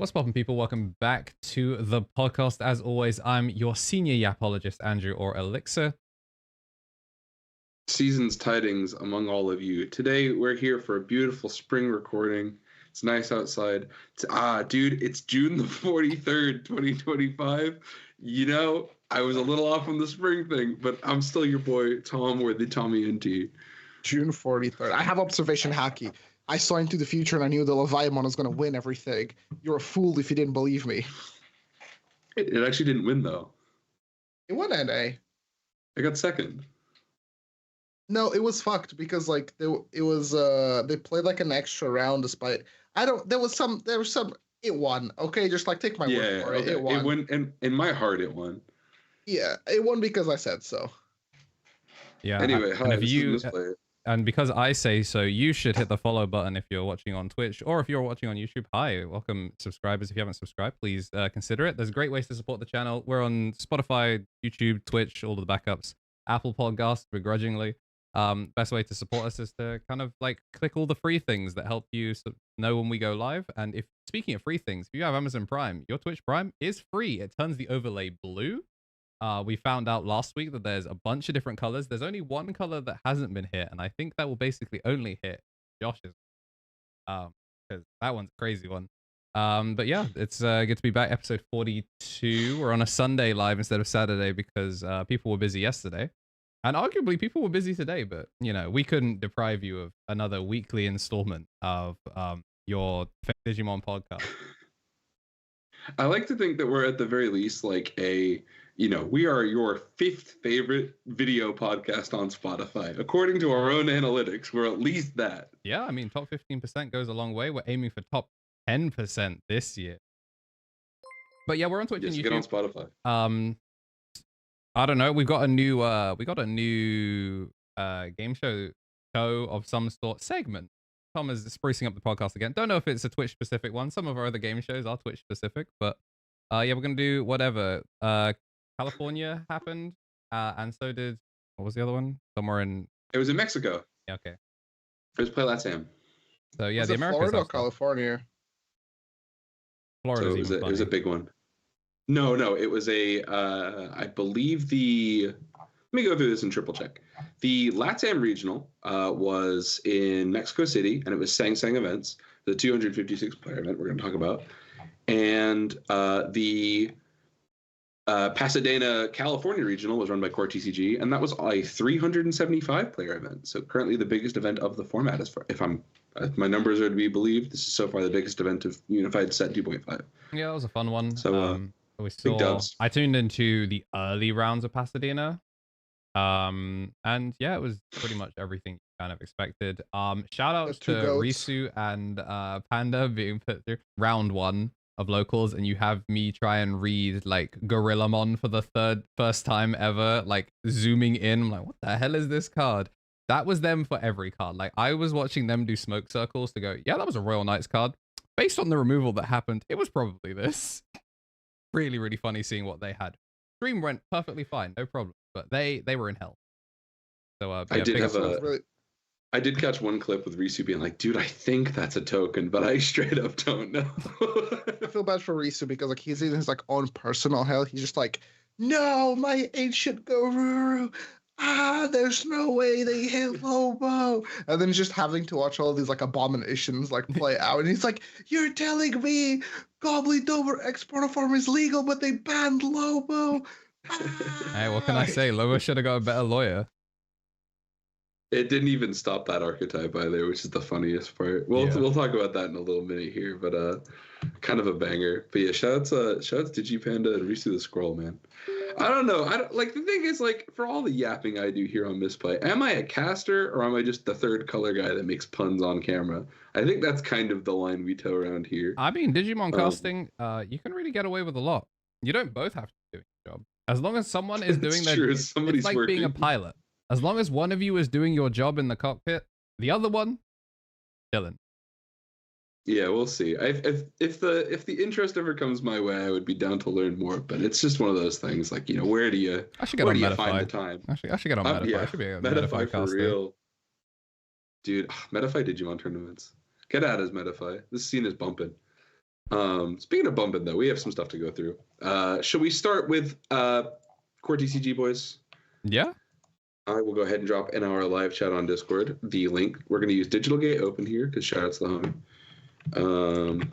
What's poppin', people? Welcome back to the podcast. As always, I'm your senior yapologist, Andrew or Elixir. Season's tidings among all of you. Today, we're here for a beautiful spring recording. It's nice outside. Dude, it's June the 43rd, 2025. You know, I was a little off on the spring thing, but I'm still your boy, Tom, or the TommyNT. June 43rd. I have observation haki. I saw into the future and I knew the Leviathan was going to win everything. You're a fool if you didn't believe me. It actually didn't win, though. It won NA. I got second. No, it was fucked because they played like an extra round despite there was some it won. Okay, just like take my word for it. Okay. It won. It won in my heart it won. Yeah, it won because I said so. Yeah. Anyway, hi, and Misplay. And because I say so, you should hit the follow button if you're watching on Twitch, or if you're watching on YouTube. Hi, welcome subscribers. If you haven't subscribed, please consider it. There's great ways to support the channel. We're on Spotify, YouTube, Twitch, all of the backups, Apple Podcasts, begrudgingly. Best way to support us is to kind of like click all the free things that help you know when we go live. And if speaking of free things, if you have Amazon Prime, your Twitch Prime is free. It turns the overlay blue. We found out last week that there's a bunch of different colors. There's only one color that hasn't been hit, and I think that will basically only hit Josh's. Because that one's a crazy one. But yeah, it's good to be back. Episode 42. We're on a Sunday live instead of Saturday because people were busy yesterday. And arguably people were busy today, but you know, we couldn't deprive you of another weekly installment of your Digimon podcast. I like to think that we're at the very least like we are your 5th favorite video podcast on Spotify. According to our own analytics, we're at least that. Yeah, I mean, top 15% goes a long way. We're aiming for top 10% this year. But yeah, we're on Twitch and YouTube. Get on Spotify. I don't know. We've got a new game show of some sort segment. Tom is sprucing up the podcast again. Don't know if it's a Twitch specific one. Some of our other game shows are Twitch specific, but yeah, we're gonna do whatever. California happened, and so did, what was the other one? Somewhere in. It was in Mexico. Yeah, okay. It was Play Latam. So yeah, was the it Americans. Florida or California? Florida. So it was a big one. No, it was I believe let me go through this and triple check. The LATAM regional was in Mexico City, and it was Sang events, the 256 player event we're going to talk about. And the Pasadena, California regional was run by Core TCG, and that was a 375 player event. So currently the biggest event of the format, if my numbers are to be believed, this is so far the biggest event of Unified Set 2.5. Yeah, it was a fun one. So big dubs. I tuned into the early rounds of Pasadena. And yeah, it was pretty much everything you kind of expected. Shout out to Risu and Panda being put through round 1 of locals, and you have me try and read like Gorillamon for the first time ever, like zooming in. I'm like, what the hell is this card? That was them for every card. Like I was watching them do smoke circles to go, yeah, that was a Royal Knights card. Based on the removal that happened, it was probably this. Really, really funny seeing what they had. Stream went perfectly fine, no problem. But they were in hell. So yeah, I did catch one clip with Risu being like, dude, I think that's a token, but I straight up don't know. I feel bad for Risu because like he's in his like own personal hell. He's just like, no, my ancient Goruru. There's no way they hit Lobo. And then just having to watch all these like abominations like play out. And he's like, you're telling me Goblin Dover Exporter Farm is legal, but they banned Lobo. Hey, what can I say? Lobo should have got a better lawyer. It didn't even stop that archetype either, which is the funniest part. We'll talk about that in a little minute here, but kind of a banger. But yeah, shouts Digipanda and Risu the Scroll, man. I don't know. Like the thing is, like, for all the yapping I do here on Misplay, am I a caster or am I just the third color guy that makes puns on camera? I think that's kind of the line we toe around here. I mean, Digimon casting, you can really get away with a lot. You don't both have to do your job. As long as someone is doing their job, it's like working. Being a pilot. As long as one of you is doing your job in the cockpit, the other one, chilling. Yeah, we'll see. If the interest ever comes my way, I would be down to learn more. But it's just one of those things. Like, where do you find the time? I should get on Metafy. Yeah, I should be a Metafy for caster. real. Dude, Metafy Digimon tournaments. Get at us, Metafy. This scene is bumping. Speaking of bumping, though, we have some stuff to go through. Should we start with Core TCG, boys? Yeah. I will go ahead and drop in our live chat on Discord the link. We're going to use Digital Gate Open here because shout out to the homie.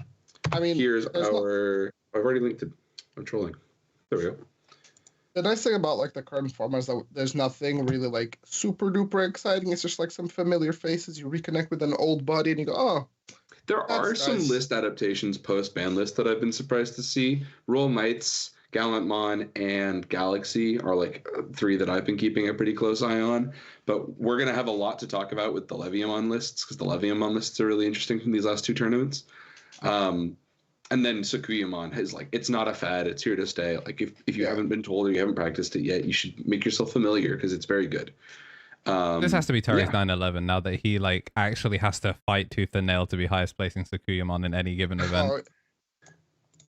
I mean, here's our. I've already linked it. I'm trolling. There we go. The nice thing about like the current format is that there's nothing really like super duper exciting. It's just like some familiar faces. You reconnect with an old buddy and you go, oh. There are some list adaptations post banlist that I've been surprised to see. Royal Knights, Gallantmon, and Galaxy are like 3 that I've been keeping a pretty close eye on. But we're going to have a lot to talk about with the Leviamon lists because the Leviamon lists are really interesting from these last 2 tournaments. And then Sakuyamon is like, it's not a fad. It's here to stay. Like if you haven't been told or you haven't practiced it yet, you should make yourself familiar because it's very good. This has to be Terry's 9/11 now that he like actually has to fight tooth and nail to be highest placing Sakuyamon in any given event.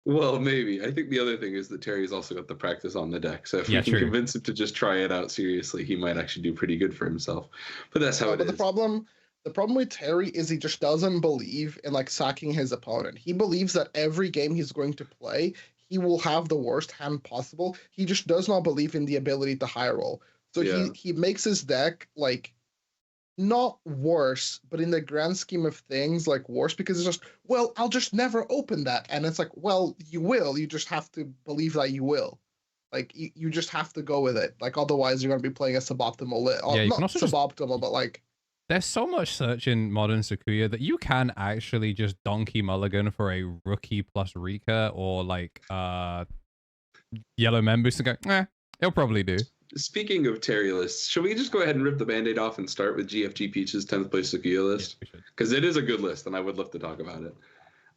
Well, maybe. I think the other thing is that Terry's also got the practice on the deck. So if you can convince him to just try it out seriously, he might actually do pretty good for himself. But that's how it is. The problem with Terry is he just doesn't believe in like sacking his opponent. He believes that every game he's going to play, he will have the worst hand possible. He just does not believe in the ability to high roll. So he makes his deck like not worse, but in the grand scheme of things, like worse because it's just, well, I'll just never open that. And it's like, well, you will. You just have to believe that you will. Like, you just have to go with it. Like, otherwise you're going to be playing a suboptimal not suboptimal, but like... There's so much search in modern Sakuya that you can actually just donkey mulligan for a rookie plus Rika or like yellow members and go, it'll probably do. Speaking of Terry lists, should we just go ahead and rip the Band-Aid off and start with GFG Peach's 10th place Sakuya list? Because it is a good list, and I would love to talk about it.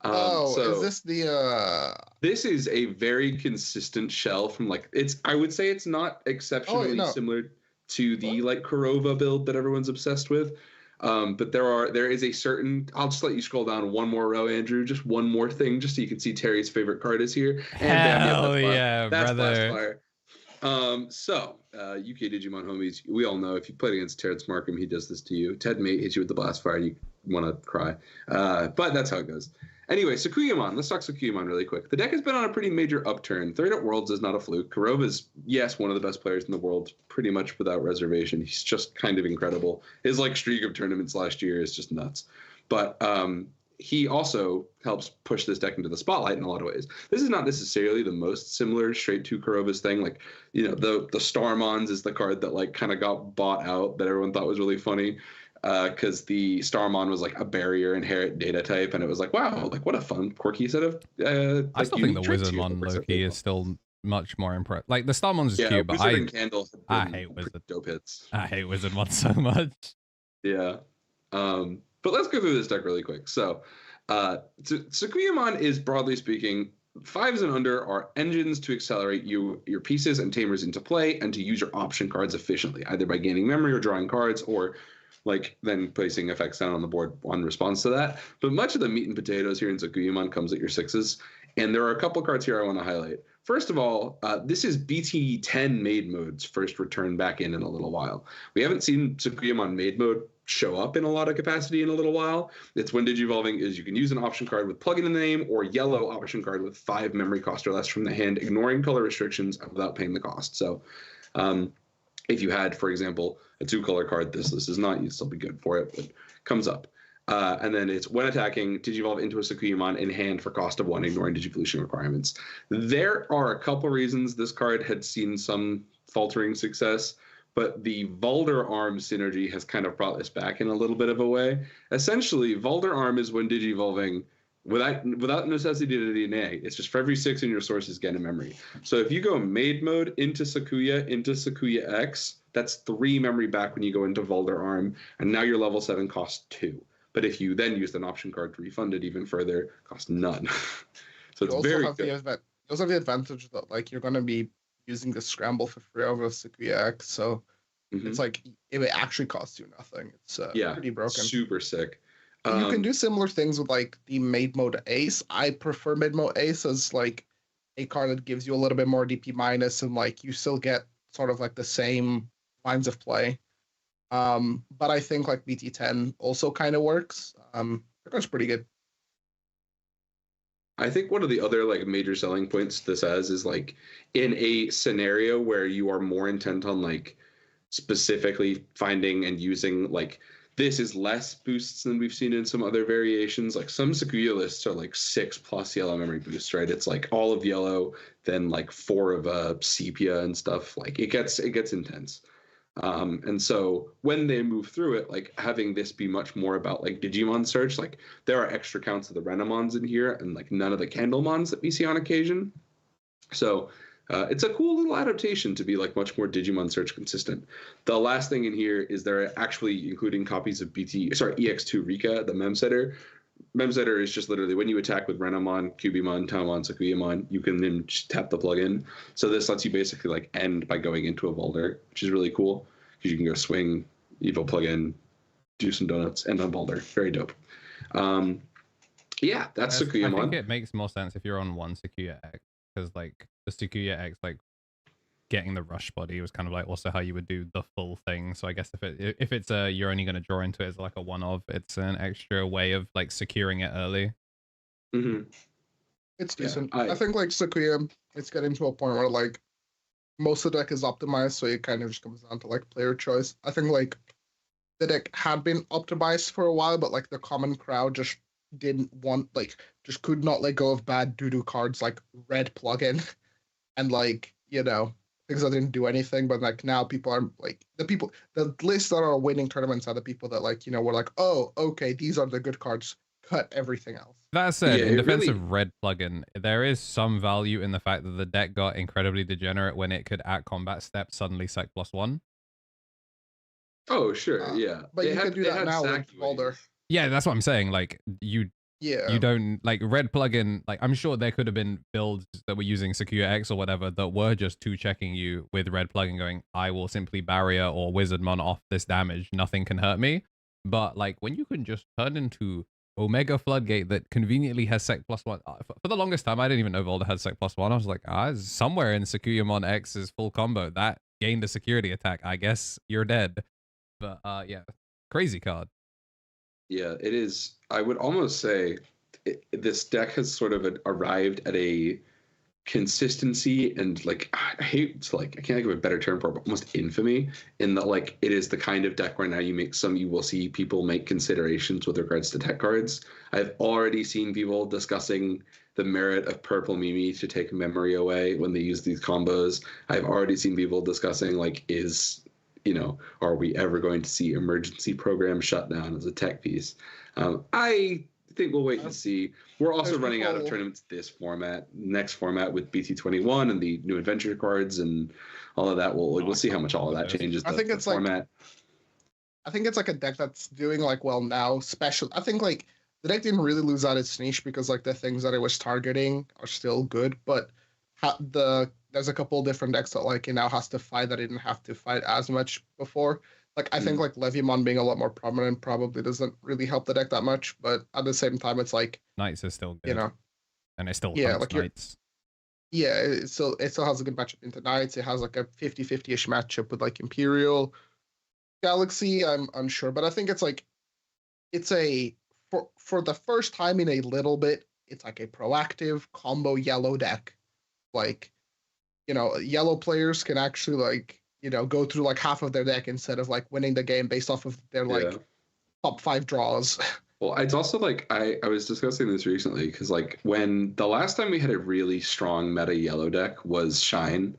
Is this the... This is a very consistent shell from, like... I would say it's not exceptionally similar to the, like, Kurova build that everyone's obsessed with. But there is a certain... I'll just let you scroll down one more row, Andrew. Just one more thing, just so you can see Terry's favorite card is here. And Hell yeah, that's brother. Fire. UK Digimon homies, we all know if you played against Terrence Markham, he does this to you. Ted Mate hits you with the blast fire and you want to cry. But that's how it goes. Anyway, Sakuyamon. Let's talk Sakuyamon really quick. The deck has been on a pretty major upturn. Third at Worlds is not a fluke. Kurova's, yes, one of the best players in the world, pretty much without reservation. He's just kind of incredible. His like streak of tournaments last year is just nuts. But he also helps push this deck into the spotlight in a lot of ways. This is not necessarily the most similar straight to Kurova's thing. Like, you know, the Starmons is the card that like kind of got bought out that everyone thought was really funny because the Starmon was like a barrier inherit data type, and it was like, wow, like what a fun, quirky set of. I still think the Wizardmon Loki is still much more impressive. Like the Starmon's is cute, but I hate Wizard. Dope hits. I hate Wizardmon so much. Yeah. But let's go through this deck really quick. So, Sakuyamon is, broadly speaking, 5s and under are engines to accelerate your pieces and tamers into play and to use your option cards efficiently, either by gaining memory or drawing cards or like then placing effects down on the board on response to that. But much of the meat and potatoes here in Sakuyamon comes at your 6s. And there are a couple cards here I want to highlight. First of all, this is BT10 Maid Mode's first return back in a little while. We haven't seen Sakuyamon Maid Mode show up in a lot of capacity in a little while. It's when Digivolving is you can use an option card with plug in the name or yellow option card with 5 memory cost or less from the hand, ignoring color restrictions without paying the cost. So if you had, for example, a 2-color card, this is not, you'd still be good for it, but comes up. And then it's when attacking, Digivolve into a Sakuyamon in hand for cost of 1, ignoring Digivolution requirements. There are a couple reasons this card had seen some faltering success, but the Valder Arm synergy has kind of brought this back in a little bit of a way. Essentially, Valder Arm is when Digivolving, without necessity to DNA, it's just for every 6 in your sources, get a memory. So if you go Maid Mode into Sakuya X, that's 3 memory back when you go into Valder Arm, and now your level 7 costs 2. But if you then used an option card to refund it even further, costs none. So it's very good. You also have the advantage that like you're going to be using the scramble for free over Sakuya X, so it's like it actually costs you nothing. It's pretty broken. Super sick. You can do similar things with like the Maid Mode Ace. I prefer Maid Mode Ace as like a card that gives you a little bit more DP minus, and like you still get sort of like the same lines of play. But I think like BT10 also kind of works. The card's pretty good. I think one of the other like major selling points this has is like in a scenario where you are more intent on like specifically finding and using like this is less boosts than we've seen in some other variations. Like some Sakuya lists are like 6+ yellow memory boosts, right? It's like all of yellow, then like 4 of sepia and stuff. Like it gets intense. And so when they move through it, like having this be much more about like Digimon search, like there are extra counts of the Renamons in here and like none of the Candlemons that we see on occasion. So it's a cool little adaptation to be like much more Digimon search consistent. The last thing in here is they're actually including copies of EX2 Rika, the mem setter. Mem setter is just literally when you attack with Renamon, Cubimon, Tommon, Sakuyamon, you can then just tap the plugin. So this lets you basically like end by going into a Volder, which is really cool because you can go swing, evil plugin, do some donuts, end on Volder. Very dope. Yeah, that's Sakuyamon. I think it makes more sense if you're on one Sakuya X, because like the Sakuya X, like getting the rush body was kind of like also how you would do the full thing. So I guess if it's you're only going to draw into it as like a one-off, it's an extra way of like securing it early. Mm-hmm. It's decent. I think like Sakuya, it's getting to a point where like most of the deck is optimized, so it kind of just comes down to like player choice. I think like the deck had been optimized for a while, but like the common crowd just didn't want, like, just could not let go of bad doo-doo cards like red plugin and like, you know, things that didn't do anything. But like now people are like the lists that are winning tournaments are the people that like, you know, were like, oh, okay, these are the good cards, cut everything else. That said, in defense of red plugin, there is some value in the fact that the deck got incredibly degenerate when it could at combat step suddenly sec +1. Oh sure, yeah, but you can do that now with Volder. Yeah, that's what I'm saying. Like you don't like red plugin. Like I'm sure there could have been builds that were using Sakuya X or whatever that were just two checking you with red plugin, going, I will simply barrier or Wizardmon off this damage. Nothing can hurt me. But like when you can just turn into Omega Floodgate that conveniently has sec +1. For the longest time, I didn't even know Volder had sec +1. I was like, somewhere in Sakuyamon X's full combo that gained a security attack. I guess you're dead. But yeah, crazy card. Yeah, it is. I would almost say this deck has sort of arrived at a consistency and like I hate to like I can't think of a better term for it, but almost infamy in that like it is the kind of deck where now you will see people make considerations with regards to tech cards. I've already seen people discussing the merit of purple Mimi to take memory away when they use these combos. I've already seen people discussing like are we ever going to see emergency program shutdown as a tech piece? I think we'll wait and see. We're also running out of tournaments this format. Next format with BT21 and the new adventure cards and all of that. We'll see how much all of that changes. I think it's format. I think it's like a deck that's doing like well now. I think like the deck didn't really lose out its niche because like the things that it was targeting are still good, but there's a couple different decks that like it now has to fight that it didn't have to fight as much before. Like I think like Leviamon being a lot more prominent probably doesn't really help the deck that much, but at the same time it's like Knights is still good, you know, and it still like Knights. Yeah, it still has a good matchup into Knights. It has like a 50-50ish matchup with like Imperial Galaxy. I'm unsure, but I think it's like for the first time in a little bit, it's like a proactive combo yellow deck. Like, you know, yellow players can actually like, you know, go through like half of their deck instead of like winning the game based off of their like top 5 draws. Well, it's also like I was discussing this recently because like when the last time we had a really strong meta yellow deck was Shine.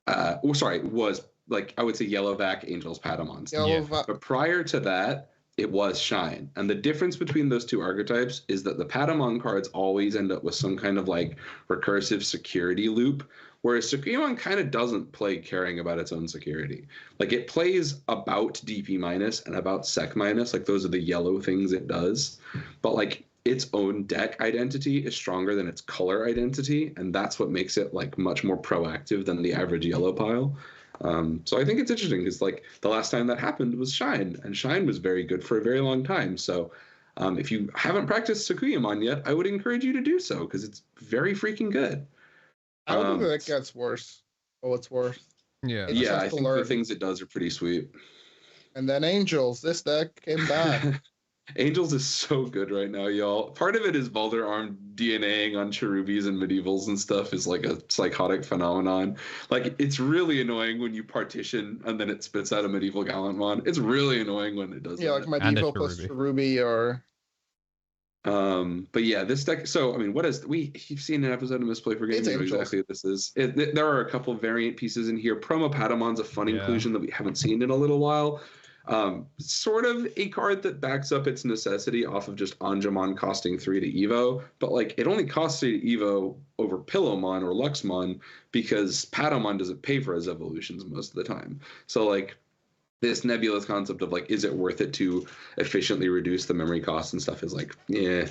Was like I would say Yellowback, Angels, Patamons. But prior to that, it was Shine. And the difference between those two archetypes is that the Patamon cards always end up with some kind of like recursive security loop, whereas Sakuyamon kind of doesn't play caring about its own security. Like it plays about DP minus and about sec minus, like those are the yellow things it does. But like its own deck identity is stronger than its color identity, and that's what makes it like much more proactive than the average yellow pile. So I think it's interesting because like the last time that happened was Shine, and Shine was very good for a very long time. So if you haven't practiced Sakuyamon yet, I would encourage you to do so because it's very freaking good. I don't think that gets worse for what it's worth. Yeah, I think the things it does are pretty sweet. And then Angels, this deck came back. Angels is so good right now, y'all. Part of it is Valderarm DNAing on Cherubis and Medievals and stuff is like a psychotic phenomenon. Like, it's really annoying when you partition and then it spits out a Medieval Gallantmon. It's really annoying when it does Yeah, that. like Medieval plus Cherubi or... But yeah, this deck. So I mean, you've seen an episode of Misplay for Games. You know exactly what this is. There are a couple variant pieces in here. Promo Patamon's a fun inclusion that we haven't seen in a little while. Sort of a card that backs up its necessity off of just Angemon costing 3 to Evo, but like it only costs 3 to Evo over Pillowmon or Luxmon because Patamon doesn't pay for his evolutions most of the time. So like, this nebulous concept of like, is it worth it to efficiently reduce the memory costs and stuff is like, yeah,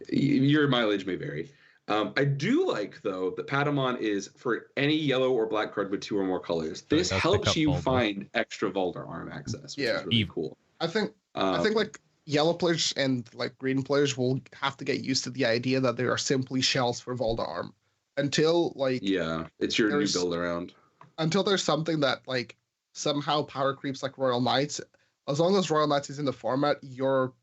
your mileage may vary. I do like, though, that Patamon is for any yellow or black card with 2 or more colors. This helps you find extra Valderarm access, which is really cool. I think like yellow players and like green players will have to get used to the idea that there are simply shells for Valderarm until like it's your new build around. Until there's something that like somehow power creeps like Royal Knights. As long as Royal Knights is in the format, the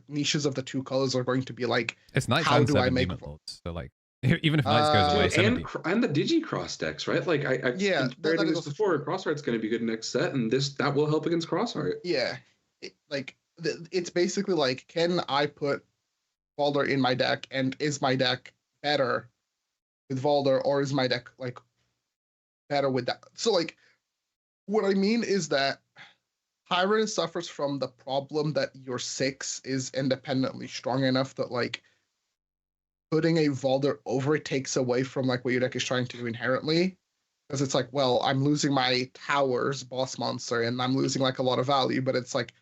niches of the 2 colors are going to be like, it's Knights how and do I make Lords? So like, even if Knights goes away, 70. and the Digicross decks, right? Like I compared this before. Crossheart's going to be good next set, and that will help against Crossheart. Yeah, it's basically like, can I put Valder in my deck, and is my deck better with Valder, or is my deck like better with that? So like, what I mean is that Tyrant suffers from the problem that your 6 is independently strong enough that like putting a Valder over it takes away from like what your deck is trying to do inherently. Because it's like, well, I'm losing my towers, boss monster, and I'm losing like a lot of value, but it's like,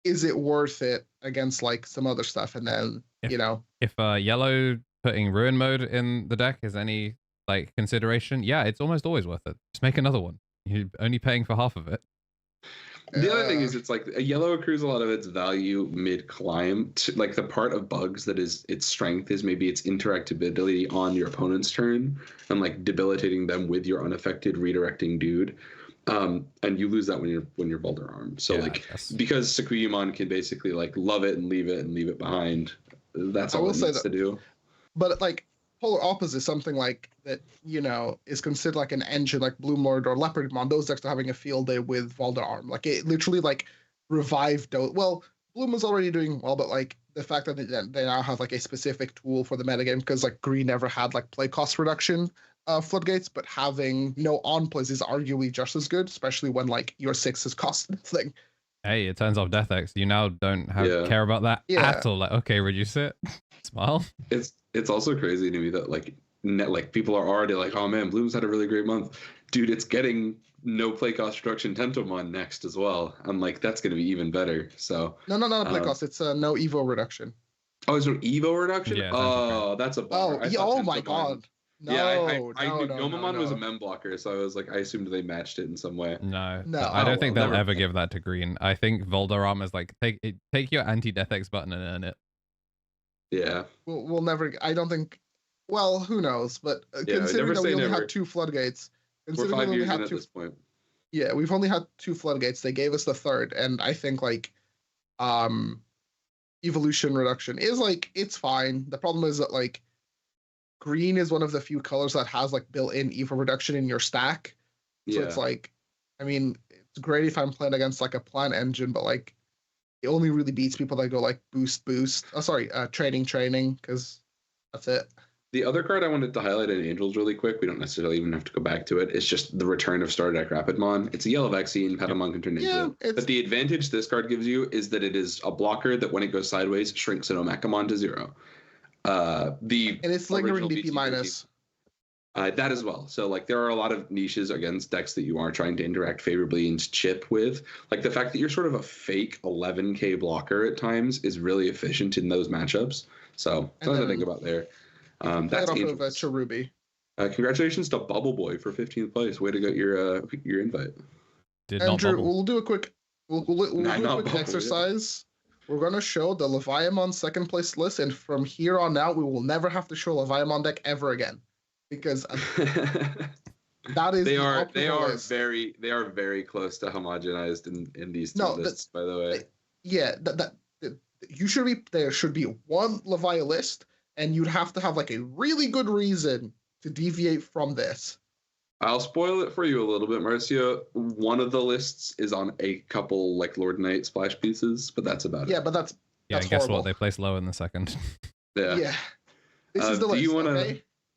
is it worth it against like some other stuff? And then, if yellow putting Ruin Mode in the deck is any like consideration, yeah, it's almost always worth it. Just make another one. You're only paying for half of it. The other thing is, it's like a yellow accrues a lot of its value mid-climb. Like the part of bugs that is its strength is maybe its interactability on your opponent's turn and like debilitating them with your unaffected redirecting dude. And you lose that when you're Valderarm. So because Sakuyamon can basically like love it and leave it behind. That's all it needs to do. But like, polar opposite, something like that, is considered like an engine, like Bloomlord or Leopardmon. Those decks are having a field day with Valderarm. Like, it literally like revived those. Well, Bloom was already doing well, but like the fact that they now have like a specific tool for the metagame, because like Green never had like play cost reduction floodgates, but having no on plays is arguably just as good, especially when like your 6 is cost nothing. Hey, it turns off Death X. You now don't care about that at all. Like, okay, reduce it. Smile. It's also crazy to me that like people are already like, oh man, Bloom's had a really great month, dude. It's getting no play cost reduction Tentomon next as well. I'm like, that's gonna be even better. So no play cost. It's no Evo reduction. Oh, is there Evo reduction? Yeah, that's a bummer. Oh my god. No, I knew Gomamon was a mem blocker, so I was like, I assumed they matched it in some way. No, I don't think they'll ever give that to Green. I think Valderarm is like, take your anti-Death X button and earn it. Yeah. We'll never. I don't think. Well, who knows? But considering that we only had 2 floodgates, we're 5 years in at this point. Yeah, we've only had 2 floodgates. They gave us the 3rd, and I think like, evolution reduction is like, it's fine. The problem is that like, Green is one of the few colors that has like built-in Evo reduction in your stack. So it's like, I mean, it's great if I'm playing against like a plant engine, but like, it only really beats people that go like boost. Training, because that's it. The other card I wanted to highlight in Angels really quick, we don't necessarily even have to go back to it, it's just the return of Star Deck Rapidmon. It's a yellow vaccine, Patamon can turn into it. But the advantage this card gives you is that it is a blocker that when it goes sideways, shrinks an Omekamon to 0. And it's lingering DP minus. That as well. So like, there are a lot of niches against decks that you are trying to interact favorably and chip with. Like the fact that you're sort of a fake 11k blocker at times is really efficient in those matchups. So something to think about there. That's off of Cherubi. Congratulations to Bubble Boy for 15th place. Way to get your invite. Andrew, we'll do a quick exercise. We're going to show the Leviamon 2nd place list, and from here on out, we will never have to show Leviamon deck ever again. Because that is they are very close to homogenized in these 2 lists, by the way. there should be one Levi list, and you'd have to have like a really good reason to deviate from this. I'll spoil it for you a little bit, Marcio. One of the lists is on a couple like Lord Knight splash pieces, but that's about it. Yeah, but that's and guess horrible. what? They place low in the second. Yeah. This is the list.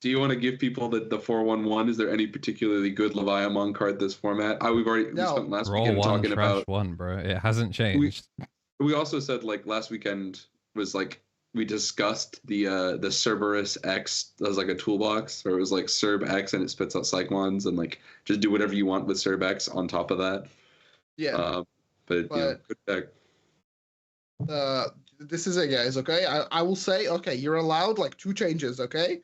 Do you want to give people the 411? Is there any particularly good Leviamon card this format? We spent last weekend talking about one, bro. It hasn't changed. We also said like last weekend was like we discussed the Cerberus X as like a toolbox, or it was like Cerb X and it spits out Cyclons, and like just do whatever you want with Cerb X on top of that. Yeah. But yeah, good deck. This is it, guys. Okay, I will say, okay, you're allowed like 2 changes. Okay,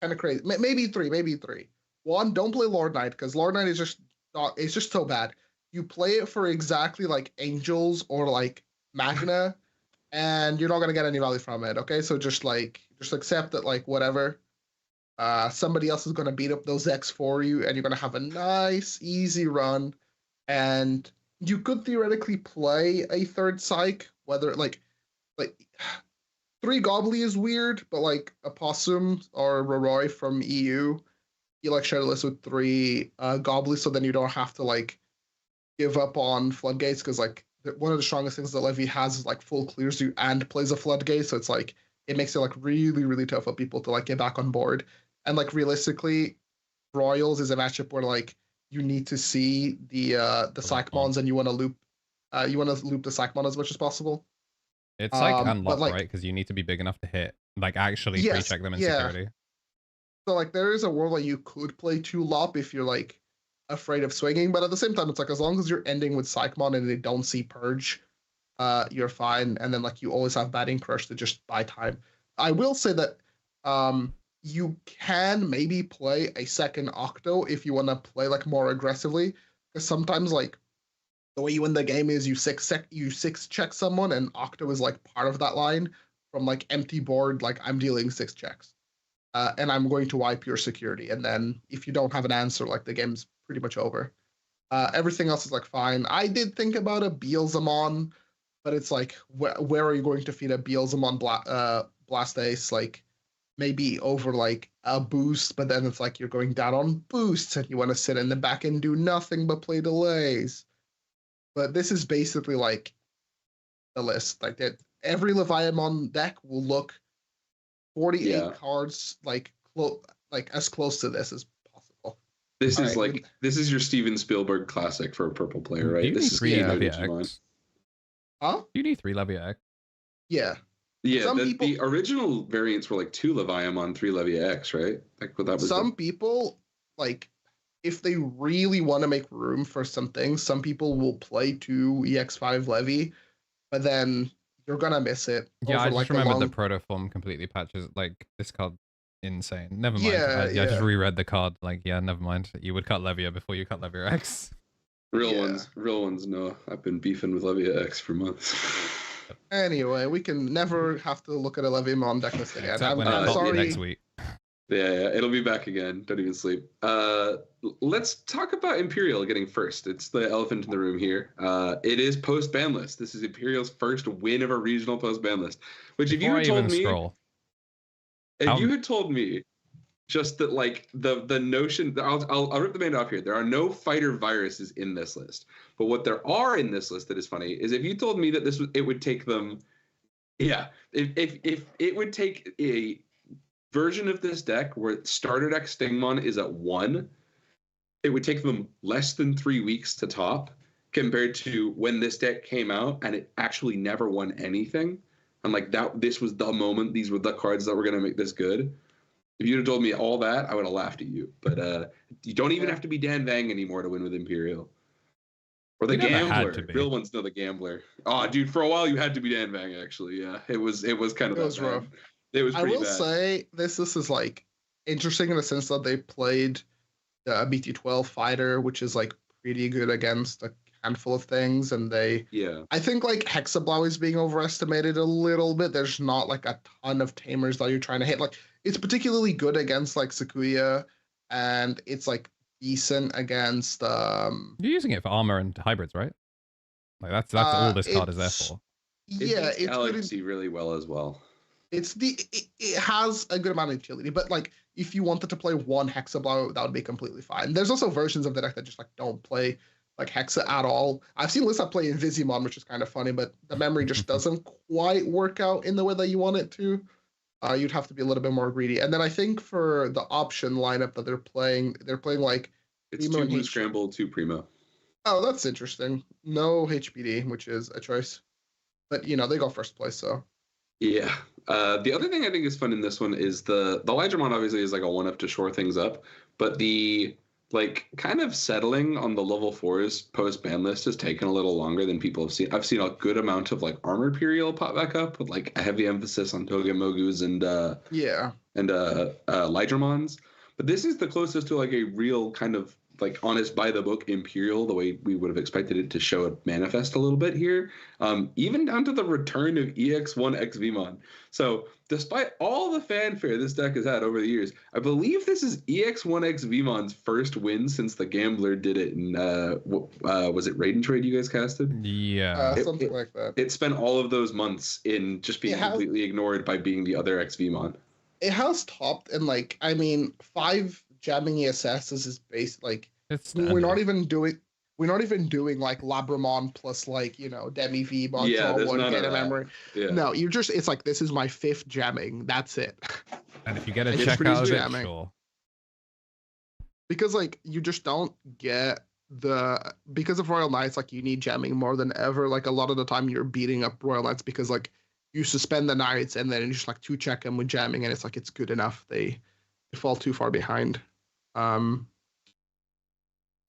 kind of crazy. Maybe three. One, don't play Lord Knight, because Lord Knight is just not. It's just so bad. You play it for exactly like Angels or like Magna, and you're not gonna get any value from it. Okay, so just accept that, like, whatever. Somebody else is gonna beat up those X for you, and you're gonna have a nice, easy run. And you could theoretically play a third Psych, whether like 3 Gobbly is weird, but like a Possum or Roroi from EU, you like share the list with 3 Gobbly, so then you don't have to like give up on Floodgates, because like one of the strongest things that Levy has is like full clears you and plays a Floodgate, so it's like it makes it like really, really tough for people to like get back on board. And like realistically, Royals is a matchup where like you need to see the Psychmons, and you want to loop the Psychmon as much as possible. It's like unlocked, like, right? Because you need to be big enough to hit, like actually pre-check them in security. So like there is a world where you could play 2 Lop if you're like afraid of swinging, but at the same time, it's like as long as you're ending with Psychmon and they don't see Purge, you're fine. And then like you always have Batting Crush to just buy time. I will say that you can maybe play a second Octo if you want to play like more aggressively, because sometimes like the way you win the game is you six check someone, and Octo is like part of that line from like empty board, like I'm dealing 6 checks, and I'm going to wipe your security. And then if you don't have an answer, like the game's pretty much over. Everything else is like fine. I did think about a Beelzemon, but it's like where are you going to feed a Beelzemon Blastace? Like maybe over like a boost, but then it's like you're going down on boosts and you want to sit in the back and do nothing but play delays. But this is basically like the list. Like that, every Leviamon deck will look 48 cards like as close to this as possible. This is your Steven Spielberg classic for a purple player, right? This is 3 Levia X. Huh? You need 3 Levia X. Yeah. Yeah, the original variants were like 2 Leviamon, 3 Levia X, right? Like what that was. Some people, like, if they really want to make room for some things, some people will play 2 EX5 Levy, but then you're gonna miss it. Yeah, I just remembered the Protoform completely patches like this card. Insane. Never mind. I just reread the card. Like, yeah, never mind. You would cut Levia before you cut Levia X. Real ones. No, I've been beefing with Levia X for months. Anyway, we can never have to look at a Leviamon deck list again. I'm sorry. Next week. Yeah, it'll be back again. Don't even sleep. Let's talk about Imperial getting first. It's the elephant in the room here. It is post ban list. This is Imperial's first win of a regional post ban list. Which, if you had told me, you had told me just that, like the notion, I'll rip the band off here. There are no fighter viruses in this list, but what there are in this list that is funny is if you told me that it would take them, if it would take a version of this deck where starter deck Stingmon is at 1, it would take them less than 3 weeks to top, compared to when this deck came out and it actually never won anything. And like that, this was the moment. These were the cards that were going to make this good. If you'd have told me all that, I would have laughed at you. But you don't even have to be Dan Vang anymore to win with Imperial. Or the Gambler. Real ones know the Gambler. Oh, dude, for a while you had to be Dan Vang, actually. Yeah, it was kind of rough. It was pretty bad. I will say this is like interesting in the sense that they played the BT12 fighter, which is like pretty good against a handful of things, and I think like Hexablow is being overestimated a little bit. There's not like a ton of tamers that you're trying to hit. Like it's particularly good against like Sakuya, and it's like decent against You're using it for armor and hybrids, right? Like that's all this card is there for. Yeah, it's Galaxy really well as well. It has a good amount of utility, but like if you wanted to play one Hexa Blow, that would be completely fine. There's also versions of the deck that just like don't play like Hexa at all. I've seen lists that play Invisimon, which is kind of funny, but the memory just doesn't quite work out in the way that you want it to. You'd have to be a little bit more greedy. And then I think for the option lineup that they're playing like it's Primo 2 Blue Scramble, 2 Primo. Oh, that's interesting. No HBD, which is a choice. But you know, they go first place, so. Yeah. The other thing I think is fun in this one is the Lydramon obviously is like a 1-up to shore things up, but the like kind of settling on the level 4s post ban list has taken a little longer than people have seen. I've seen a good amount of like Armor Imperial pop back up with like a heavy emphasis on Togemogus and Lydramons. But this is the closest to like a real kind of like honest by the book Imperial, the way we would have expected it to show it manifest a little bit here, even down to the return of EX1 XVmon. So despite all the fanfare this deck has had over the years, I believe this is EX1 XVmon's first win since the Gambler did it in, was it Raid and Trade you guys casted? Yeah. Something like that. It spent all of those months in just being completely ignored by being the other XVmon. It has topped in like, I mean, 5 jamming ESSs is based like we're not even doing like Labramon plus like, you know, Demi V on one data memory. Yeah. No, it's like this is my 5th jamming. That's it. And if you get a check out of it, sure. Because like you just don't get because of Royal Knights, like you need jamming more than ever. Like a lot of the time you're beating up Royal Knights because like you suspend the Knights and then just like 2-check them with jamming and it's like it's good enough. They fall too far behind.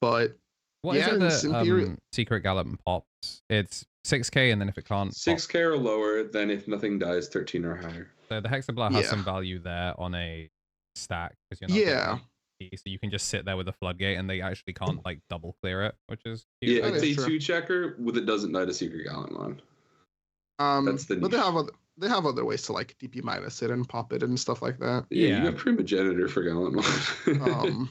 But what is it that Secret Gallop pops? It's 6k, and then if it can't 6k or lower, then if nothing dies, 13 or higher. So the Hexablow has some value there on a stack because you're not so you can just sit there with a floodgate and they actually can't like double clear it, which is cute. Yeah, it's a 2-checker with it doesn't die to Secret Gallopmon. That's the but they have other ways to like DP minus it and pop it and stuff like that. Yeah. You got Primogenitor for Gallantmon.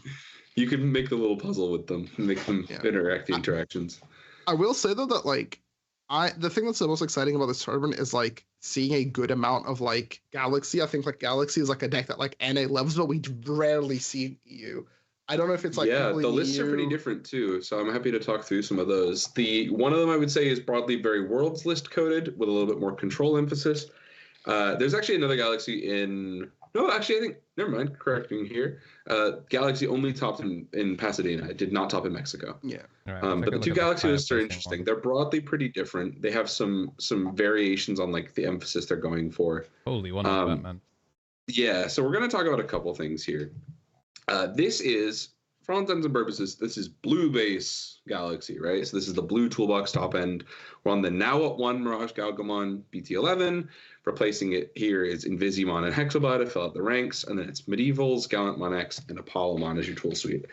You can make the little puzzle with them, make them interact the interactions. I will say though that like the thing that's the most exciting about this tournament is like seeing a good amount of like Galaxy. I think like Galaxy is like a deck that like NA loves, but we rarely see EU. I don't know if it's like the lists are pretty different too, so I'm happy to talk through some of those. One of them I would say is broadly very Worlds list coded with a little bit more control emphasis. There's actually another Galaxy in. No, actually, I think never mind. Correcting here, Galaxy only topped in Pasadena. It did not top in Mexico. Yeah. Right, but the 2 Galaxy lists are interesting. They're broadly pretty different. They have some variations on like the emphasis they're going for. Holy one of that, man. Yeah, so we're going to talk about a couple things here. This is, for all intents and purposes, this is blue base Galaxy, right? So this is the blue toolbox top end. We're on the now at 1 Mirage Galgamon BT11. Replacing it here is Invisimon and Hexablow to fill out the ranks, and then it's Medievals, Gallantmon X, and Apollomon as your tool suite.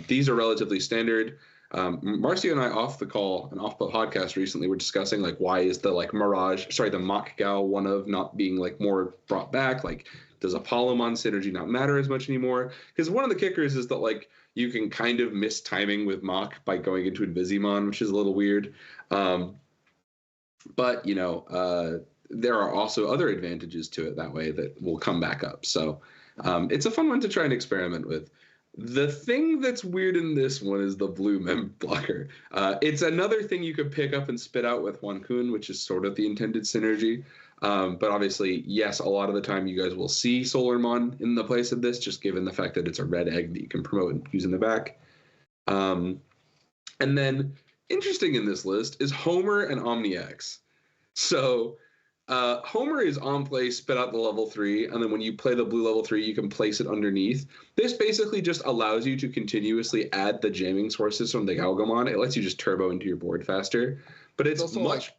These are relatively standard. Marcio and I off the podcast recently were discussing like why is the like the Mach Gal one of not being like more brought back? Like does Apollomon synergy not matter as much anymore? Because one of the kickers is that like you can kind of miss timing with Mach by going into Invisimon, which is a little weird. But you know, there are also other advantages to it that way that will come back up. So it's a fun one to try and experiment with. The thing that's weird in this one is the blue mem blocker. It's another thing you could pick up and spit out with Wankun, which is sort of the intended synergy. But obviously, yes, a lot of the time you guys will see Solarmon in the place of this, just given the fact that it's a red egg that you can promote and use in the back. And then interesting in this list is Homer and OmniX. So Homer is on play, spit out the level 3, and then when you play the blue level 3, you can place it underneath. This basically just allows you to continuously add the jamming sources from the Galgamon. It lets you just turbo into your board faster, but it's much. Like...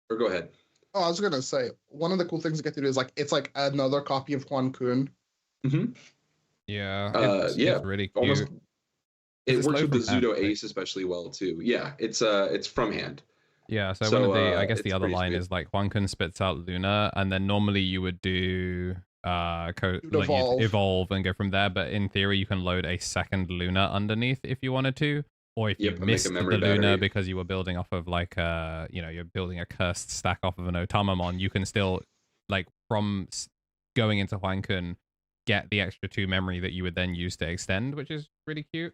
Or go ahead. Oh, I was gonna say one of the cool things you get to do is like it's like another copy of Wankun. Mm-hmm. Yeah. It's really cute. Almost, it works with the Zudo Ace especially well too. Yeah, it's from hand. Yeah, so one of the I guess the other line is like Wankun spits out Luna, and then normally you would do evolve and go from there, but in theory you can load a second Luna underneath if you wanted to. Or if you Yep, and make a missed the memory Luna battery. because you were building off of like you're building a cursed stack off of an Otamamon, you can still like from going into Huankun get the extra 2 memory that you would then use to extend, which is really cute.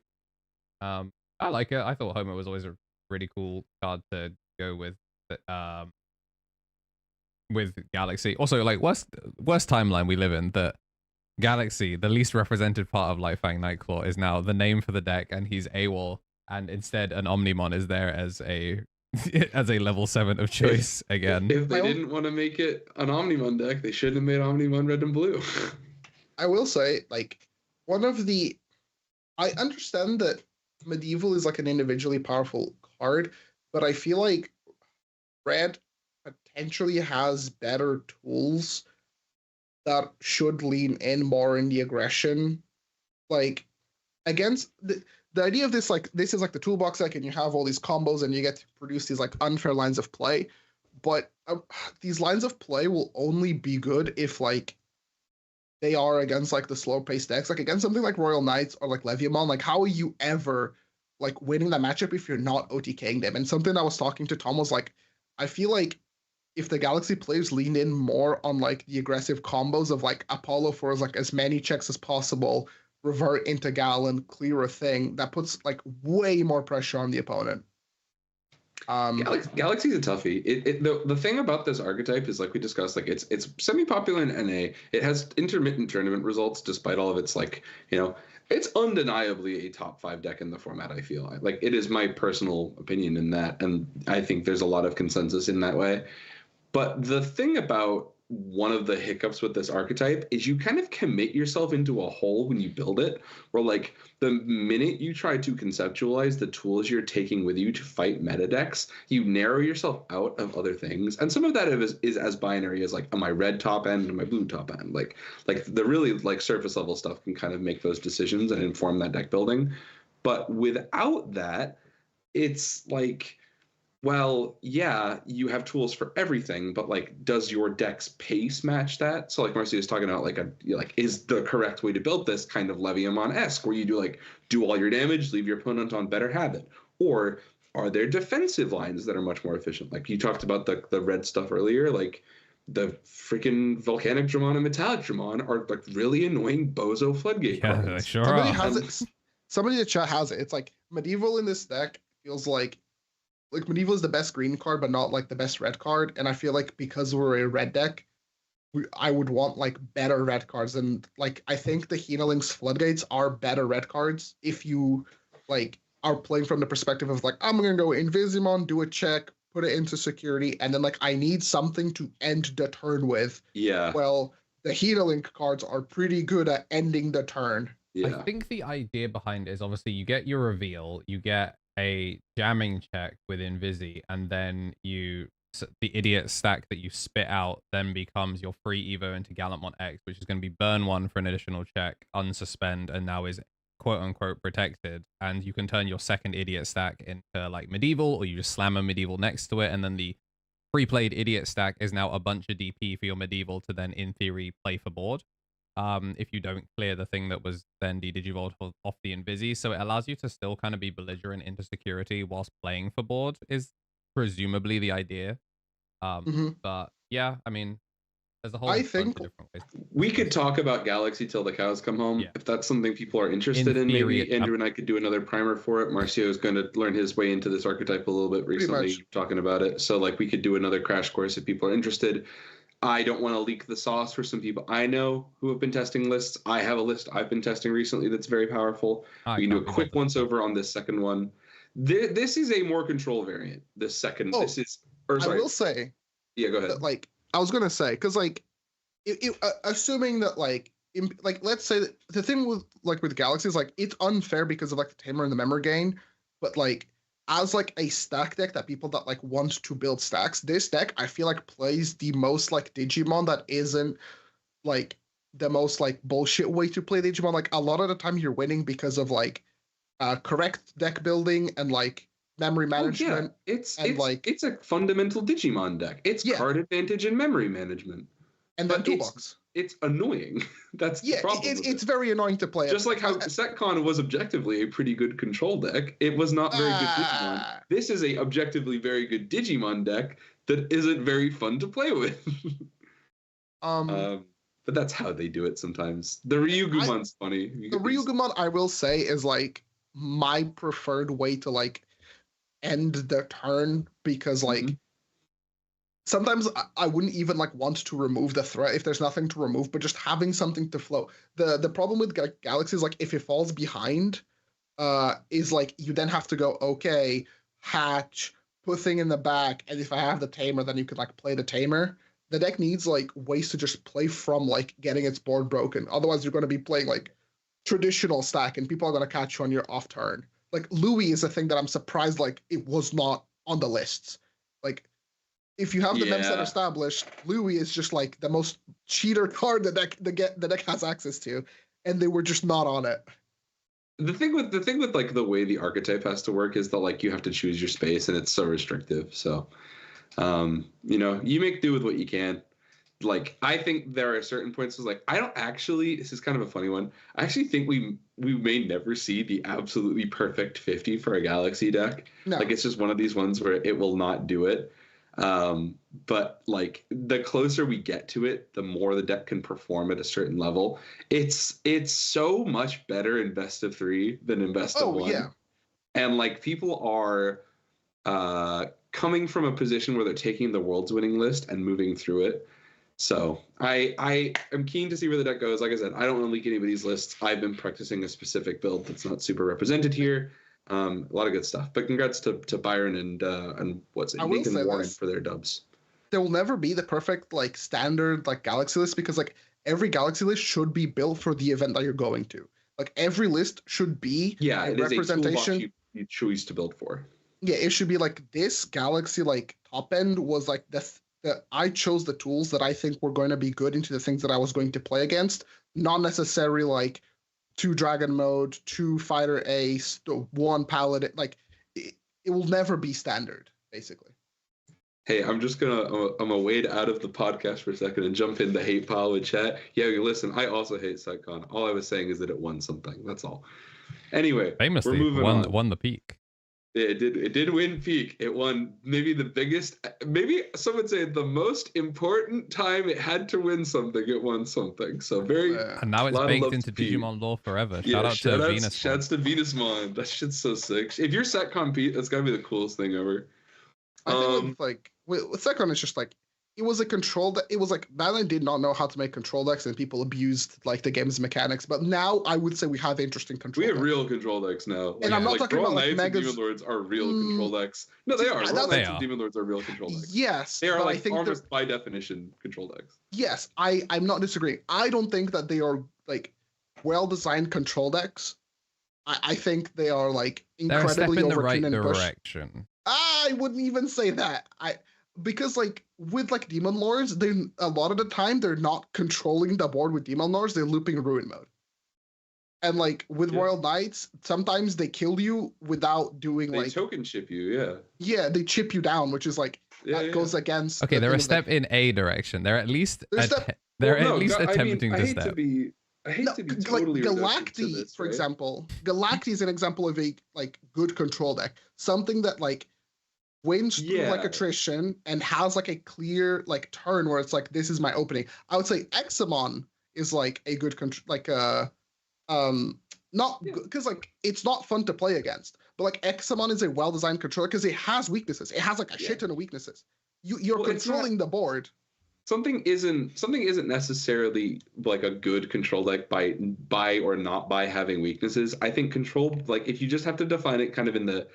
I like it. I thought Homer was always a really cool card to go with Galaxy. Also, like worst timeline we live in, that Galaxy, the least represented part of Lightfang Nightclaw, is now the name for the deck, and he's AWOL, and instead an Omnimon is there as a as a level 7 of choice again. If they didn't want to make it an Omnimon deck, they shouldn't have made Omnimon red and blue. I will say, like, I understand that Medieval is like an individually powerful card, but I feel like Red potentially has better tools that should lean in more in the aggression. Like, against the idea of this, like, this is like the toolbox deck, and you have all these combos, and you get to produce these like unfair lines of play. But these lines of play will only be good if like they are against like the slow paced decks, like against something like Royal Knights or like Leviamon. Like, how are you ever like winning that matchup if you're not OTKing them? And something I was talking to Tom was like, I feel like if the Galaxy players leaned in more on like the aggressive combos of like Apollo for like as many checks as possible, revert into Galen, clear a thing, that puts like way more pressure on the opponent. Galaxy's a toughie. The thing about this archetype is, like we discussed, like it's semi-popular in NA. It has intermittent tournament results despite all of its, like, it's undeniably a top 5 deck in the format. I feel like it is my personal opinion in that, and I think there's a lot of consensus in that way. But the thing about one of the hiccups with this archetype is you kind of commit yourself into a hole when you build it, where like the minute you try to conceptualize the tools you're taking with you to fight meta decks, you narrow yourself out of other things. And some of that is as binary as like, am I red top end or my blue top end? Like the really like surface level stuff can kind of make those decisions and inform that deck building. But without that, it's like, well, yeah, you have tools for everything, but like, does your deck's pace match that? So like Marcy was talking about, like is the correct way to build this kind of Leviamon-esque, where you do all your damage, leave your opponent on better habit? Or are there defensive lines that are much more efficient? Like you talked about the red stuff earlier, like the freaking Volcanic Dramon and Metallic Dramon are like really annoying bozo floodgate cards. They sure Somebody are. has it. Somebody in the chat has it. It's like Medieval in this deck feels like Medieval is the best green card, but not like the best red card. And I feel like because we're a red deck, I would want like better red cards. And like, I think the KnTElixar Floodgates are better red cards if you like are playing from the perspective of like, I'm going to go Invisimon, do a check, put it into security, and then like I need something to end the turn with. Yeah. Well, the KnTElixar cards are pretty good at ending the turn. Yeah. I think the idea behind it is obviously you get your reveal, you get a jamming check with Invisi, and then the idiot stack that you spit out then becomes your free Evo into Gallantmon X, which is going to be burn 1 for an additional check, unsuspend, and now is quote unquote protected. And you can turn your second idiot stack into like Medieval, or you just slam a Medieval next to it, and then the pre-played idiot stack is now a bunch of DP for your Medieval to then in theory play for board. If you don't clear the thing that was then de-digivolved off the Invisi. So it allows you to still kind of be belligerent into security whilst playing for board is presumably the idea. But yeah, I mean, there's a whole bunch of different ways. We could talk about Galaxy till the cows come home. Yeah. If that's something people are interested in, maybe Andrew and I could do another primer for it. Marcio is going to learn his way into this archetype a little bit recently, talking about it. So like we could do another crash course if people are interested. I don't want to leak the sauce for some people I know who have been testing lists. I have a list I've been testing recently that's very powerful. We can do a quick once over on this second one. This is a more control variant. This second, I will say. Yeah, go ahead. That, like I was gonna say, because like, assuming that like let's say that the thing with Galaxy is like it's unfair because of like the Tamer and the memory gain, but like, as like a stack deck that people that like want to build stacks, this deck I feel like plays the most like Digimon that isn't like the most like bullshit way to play Digimon. Like a lot of the time you're winning because of like correct deck building and like memory management. It's a fundamental Digimon deck. It's card advantage and memory management. and then toolbox. It's annoying. That's the problem. It's very annoying to play. Just like how Setcon was objectively a pretty good control deck, it was not very good Digimon. This is a objectively very good Digimon deck that isn't very fun to play with. But that's how they do it sometimes. The Ryugumon's funny. The Ryugumon, I will say, is like my preferred way to like end the turn, because like sometimes I wouldn't even like want to remove the threat if there's nothing to remove, but just having something to flow. The problem with Galaxy is like if it falls behind, is like you then have to go, okay, hatch, put thing in the back, and if I have the tamer, then you could like play the tamer. The deck needs like ways to just play from like getting its board broken. Otherwise, you're going to be playing like traditional stack, and people are going to catch you on your off turn. Like Louis is a thing that I'm surprised like it was not on the lists. Like if you have the mem set established, Louis is just like the most cheater card the deck has access to, and they were just not on it. The thing with like the way the archetype has to work is that like you have to choose your space, and it's so restrictive. So you know, you make do with what you can. Like, I think there are certain points where like, I don't actually, this is kind of a funny one. I actually think we may never see the absolutely perfect 50 for a Galaxy deck. No. Like, it's just one of these ones where it will not do it. But like the closer we get to it, the more the deck can perform at a certain level. It's so much better in best of 3 than in best of 1. Yeah. And like people are, coming from a position where they're taking the world's winning list and moving through it. So I am keen to see where the deck goes. Like I said, I don't want to leak anybody's lists. I've been practicing a specific build that's not super represented here. A lot of good stuff. But congrats to Byron and what's it, Nathan Warren for their dubs. There will never be the perfect like standard like Galaxy list, because like every Galaxy list should be built for the event that you're going to. Like every list should be a representation you choose to build for. Yeah, it should be like this Galaxy like top end was like I chose the tools that I think were going to be good into the things that I was going to play against, not necessarily like 2 Dragon Mode, 2 Fighter Ace, 1 Paladin. Like it will never be standard, basically. Hey, I'm gonna wade out of the podcast for a second and jump in the hate pile with chat. Yeah, listen, I also hate Setcon. All I was saying is that it won something. That's all. Anyway, famously we're moving on. Won the peak. It did win peak. It won maybe the biggest, maybe some would say the most important time it had to win something. It won something. So very. And now it's baked into Digimon lore forever. Shout out to Venusmon. Shouts to Venusmon. That shit's so sick. If you're Setcon Pete, that's gotta be the coolest thing ever. I think with Setcon, it's just like it was a control that it was like Batman did not know how to make control decks, and people abused like the game's mechanics. But now I would say we have interesting control. We have real control decks now. Like, and I'm not talking about like Megas. Demon Lords are real control decks. No, they are. Royal Knights and Demon Lords are real control decks. Yes, they are like almost by definition control decks. Yes, I'm not disagreeing. I don't think that they are like well-designed control decks. I think they are like incredibly overtuned and pushed. Direction. I wouldn't even say that. Because like with like Demon Lords, they a lot of the time they're not controlling the board with Demon Lords, they're looping Ruin Mode. And like with Royal Knights, sometimes they kill you without doing they token chip you, Yeah, they chip you down, which is like goes against. Okay, they're a step in a direction. They're at least attempting to step. I hate to be totally like Galacti, for example. Galacti is an example of a like good control deck. Something that like wins through like attrition and has like a clear like turn where it's like this is my opening. I would say Examon is like a good because like it's not fun to play against, but like Examon is a well-designed controller because it has weaknesses. It has like a shit ton of weaknesses. You're controlling the board. Something isn't necessarily like a good control deck by or not by having weaknesses. I think control, like if you just have to define it kind of in the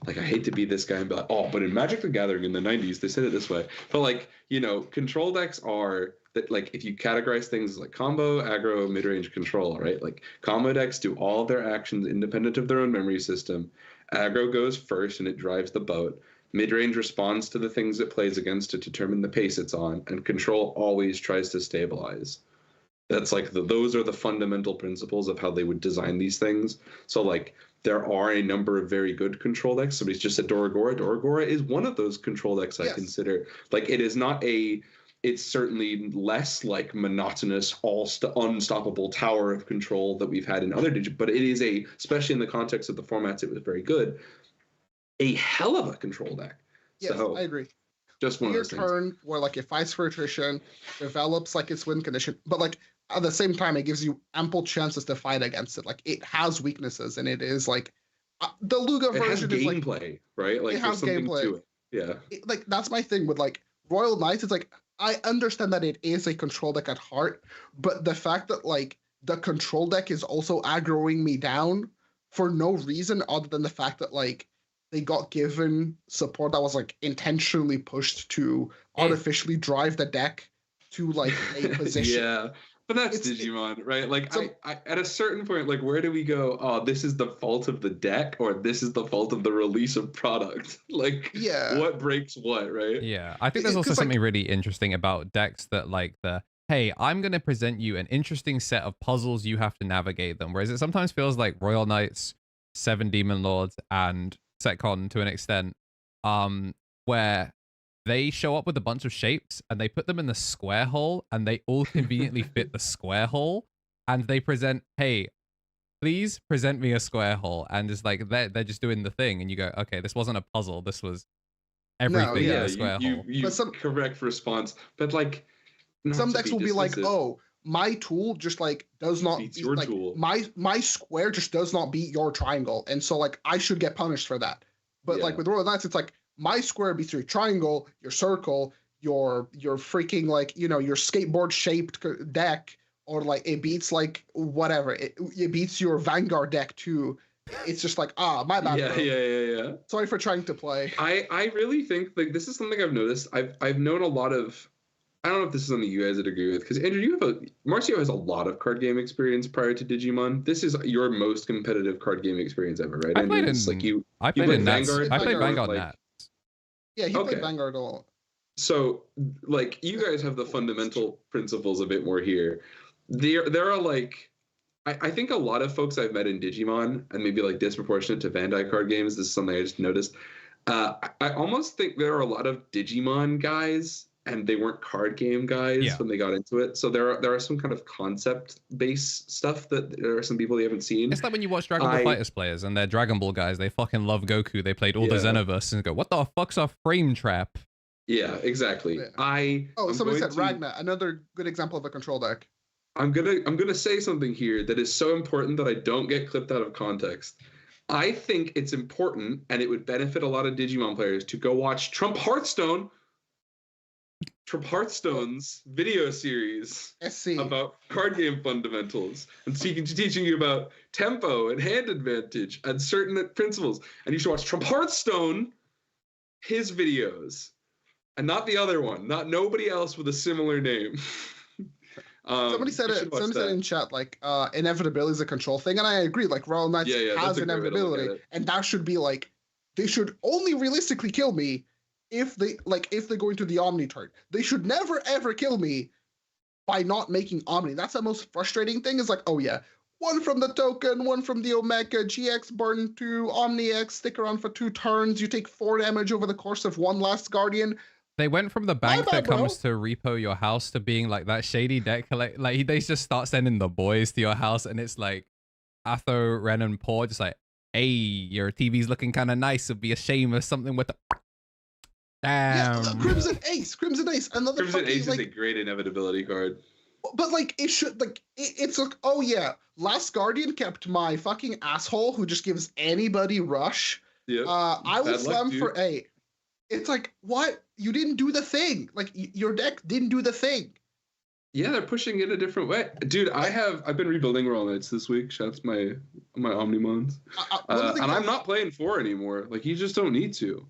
like, I hate to be this guy and be like, oh, but in Magic the Gathering in the 90s, they said it this way. But like, you know, control decks are that like if you categorize things like combo, aggro, mid-range, control, right? Like combo decks do all of their actions independent of their own memory system. Aggro goes first and it drives the boat. Mid-range responds to the things it plays against to determine the pace it's on, and control always tries to stabilize. That's like those are the fundamental principles of how they would design these things. So like there are a number of very good control decks. Somebody's just said Doragora. Doragora is one of those control decks I consider. Like it is not a it's certainly less like monotonous, unstoppable tower of control that we've had in other but it is especially in the context of the formats, it was very good. A hell of a control deck. Yes, so, I agree. Just one of those turn where like it fights for attrition, develops like its win condition, but like at the same time it gives you ample chances to fight against it. Like it has weaknesses, and it is like the Luga version is like gameplay, right? Like it has gameplay to it. Yeah. Like that's my thing with like Royal Knights. It's like I understand that it is a control deck at heart, but the fact that like the control deck is also aggroing me down for no reason other than the fact that like they got given support that was like intentionally pushed to artificially drive the deck to like a position. Yeah, but that's Digimon, right? Like I at a certain point, like where do we go? Oh, this is the fault of the deck, or this is the fault of the release of product. Like, what breaks what, right? Yeah, I think there's also something really interesting about decks that like hey, I'm going to present you an interesting set of puzzles, you have to navigate them. Whereas it sometimes feels like Royal Knights, 7 Demon Lords, and Setcon to an extent, where they show up with a bunch of shapes and they put them in the square hole and they all conveniently fit the square hole, and they present, hey, please present me a square hole, and it's like they're just doing the thing, and you go, okay, this wasn't a puzzle, this was everything in the square hole. Correct response, but like some decks will be like, oh, my tool just like does not beat your tool. My square just does not beat your triangle, and so like I should get punished for that. But like with Royal Knights, it's like my square beats your triangle, your circle, your freaking like your skateboard shaped deck, or like it beats like whatever it beats your Vanguard deck too. It's just like my bad. Yeah. Sorry for trying to play. I really think like this is something I've noticed. I've known a lot of. I don't know if this is something you guys would agree with, because Andrew, Marcio has a lot of card game experience prior to Digimon. This is your most competitive card game experience ever, right? I played Vanguard. I played Vanguard Nats. Yeah, he played Vanguard a lot. So, like, you guys have the fundamental principles a bit more here. There are like, I think a lot of folks I've met in Digimon, and maybe like disproportionate to Bandai card games, this is something I just noticed. I almost think there are a lot of Digimon guys, and they weren't card game guys when they got into it. So there are some kind of concept-based stuff that there are some people you haven't seen. It's like when you watch Dragon Ball Fighters players and they're Dragon Ball guys, they fucking love Goku. They played all the Xenoverse and go, what the fuck's a frame trap? Yeah, exactly. Yeah. Somebody said Ragna, another good example of a control deck. I'm gonna say something here that is so important that I don't get clipped out of context. I think it's important, and it would benefit a lot of Digimon players to go watch Trump Hearthstone's video series about card game fundamentals and teaching you about tempo and hand advantage and certain principles. And you should watch Trump Hearthstone, his videos, and not the other one, not nobody else with a similar name. Somebody said in chat, like, inevitability is a control thing, and I agree. Like, Royal Knights has inevitability, and that should be like, they should only realistically kill me if they go into the Omni turn. They should never ever kill me by not making Omni. That's the most frustrating thing. Is like, oh yeah, one from the token, one from the Omega, GX burn 2, Omni X, stick around for 2 turns, you take 4 damage over the course of one Last Guardian. They went from the bank that comes to repo your house to being like that shady deck. Like they just start sending the boys to your house, and it's like Atho, Ren, and Paw just like, hey, your TV's looking kind of nice. It'd be a shame if something with the damn. Yeah, Crimson Ace. Crimson Ace is a great inevitability card. But like it should it's like, oh yeah, Last Guardian kept my fucking asshole who just gives anybody rush. Yeah. I will slam for 8. It's like, what? You didn't do the thing. Like your deck didn't do the thing. Yeah, they're pushing it a different way, dude. I've been rebuilding Royal Knights this week. Shouts my Omnimons, and I'm not playing 4 anymore. Like you just don't need to.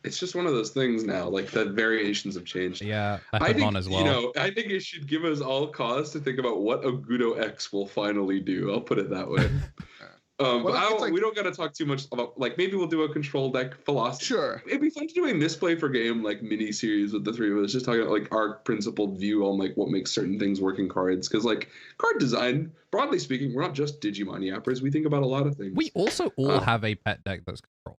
It's just one of those things now. Like the variations have changed. Yeah, I think as well. I think it should give us all cause to think about what Agudo X will finally do. I'll put it that way. But we don't got to talk too much about, like, maybe we'll do a control deck philosophy. Sure. It'd be fun to do a Misplay for Game, like, mini-series with the 3 of us, just talking about, like, our principled view on, like, what makes certain things work in cards. Because, like, card design, broadly speaking, we're not just Digimon yappers. We think about a lot of things. We also all have a pet deck that's control.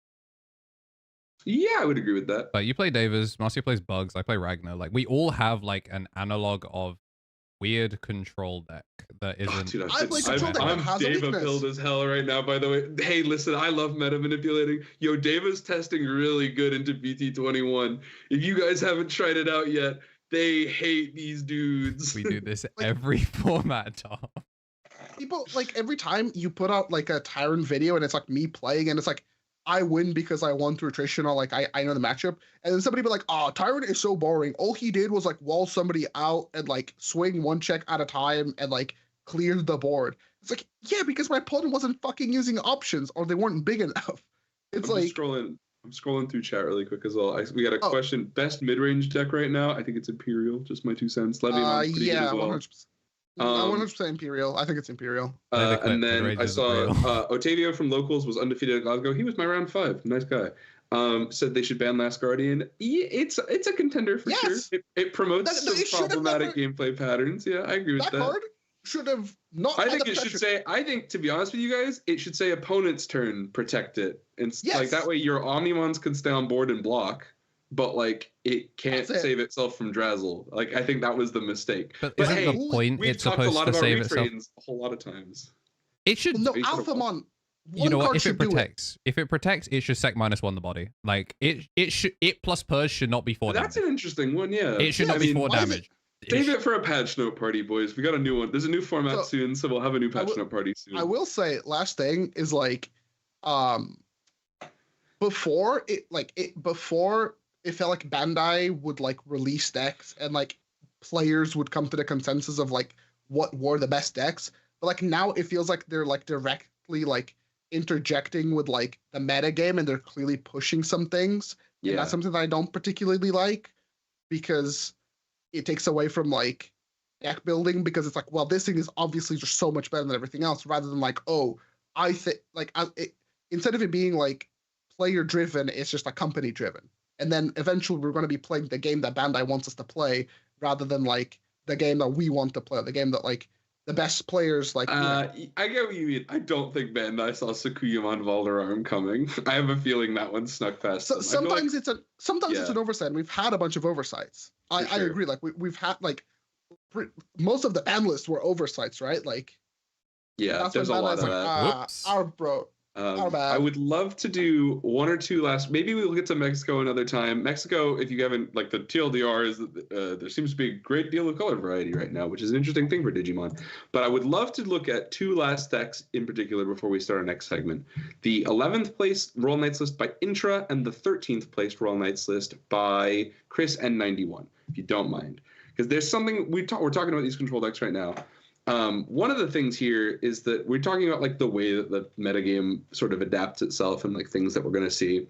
Yeah, I would agree with that. Like you play Davis, Marcia plays Bugs, I play Ragnar. Like we all have like an analog of weird control deck that isn't. Dude, I play control deck that has a Dava weakness. pilled as hell right now, by the way. Hey, listen, I love meta manipulating. Yo, Dava's testing really good into BT21. If you guys haven't tried it out yet, they hate these dudes. We do this every format, Tom. People, like, every time you put out, like, a Tyrant video and it's, like, me playing and it's, like, I win because I won through attrition or, like, I know the matchup. And then somebody be like, oh, Tyrant is so boring. All he did was, like, wall somebody out and, like, swing one check at a time and, like, clear the board. It's like, yeah, because my opponent wasn't fucking using options or they weren't big enough. It's I'm like... I'm scrolling through chat really quick as well. We got a question. Best mid-range deck right now? I think it's Imperial. Just my 2 cents. Leviathan's pretty good as well. 100%. 100% Imperial. I think it's Imperial. And then I saw Otavio from Locals was undefeated at Glasgow. He was my round 5. Nice guy. Said they should ban Last Guardian. Yeah, it's a contender for sure. It promotes some problematic gameplay patterns. Yeah, I agree with that. Card should have not. I think it should say. I think, to be honest with you guys, it should say opponent's turn, protect it, and like that way your Omnimons can stay on board and block, but like it can't save itself from Drazzle. Like I think that was the mistake. But isn't hey, the point we've it's talked supposed a lot to about save retrains itself? a whole lot of times. It should. No, Alphamon. You know what? If it protects, it should sec -1 the body. Like it plus purge should not be 4 damage. That's an interesting one. Yeah, it should not be 4 damage. Save it for a patch note party, boys. We got a new one. There's a new format soon, so we'll have a new patch note party soon. I will say, last thing is like, before it felt like Bandai would like release decks and like players would come to the consensus of like what were the best decks. But like now it feels like they're like directly like interjecting with like the meta game and they're clearly pushing some things. Yeah, and that's something that I don't particularly like because it takes away from like deck building because it's like, well, this thing is obviously just so much better than everything else, rather than like, oh, I think like instead of it being like player driven, it's just like company driven. And then eventually we're going to be playing the game that Bandai wants us to play, rather than like the game that we want to play, the game that like the best players like. I get what you mean. I don't think Bandai saw Sakuyamon Valderarm coming. I have a feeling that one snuck past. So, sometimes it's an oversight. We've had a bunch of oversights. I agree. Like we've had like most of the banlists were oversights, right? Like there's a lot of that. Our bro. I would love to do 1 or 2 last. Maybe we'll get to Mexico another time. Mexico, if you haven't, like the TLDR is there seems to be a great deal of color variety right now, which is an interesting thing for Digimon. But I would love to look at 2 last decks in particular before we start our next segment. The 11th place Royal Knights list by Intra and the 13th place Royal Knights list by Chris N91, if you don't mind. Because there's something we're talking about these control decks right now. One of the things here is that we're talking about like the way that the metagame sort of adapts itself and like things that we're going to see.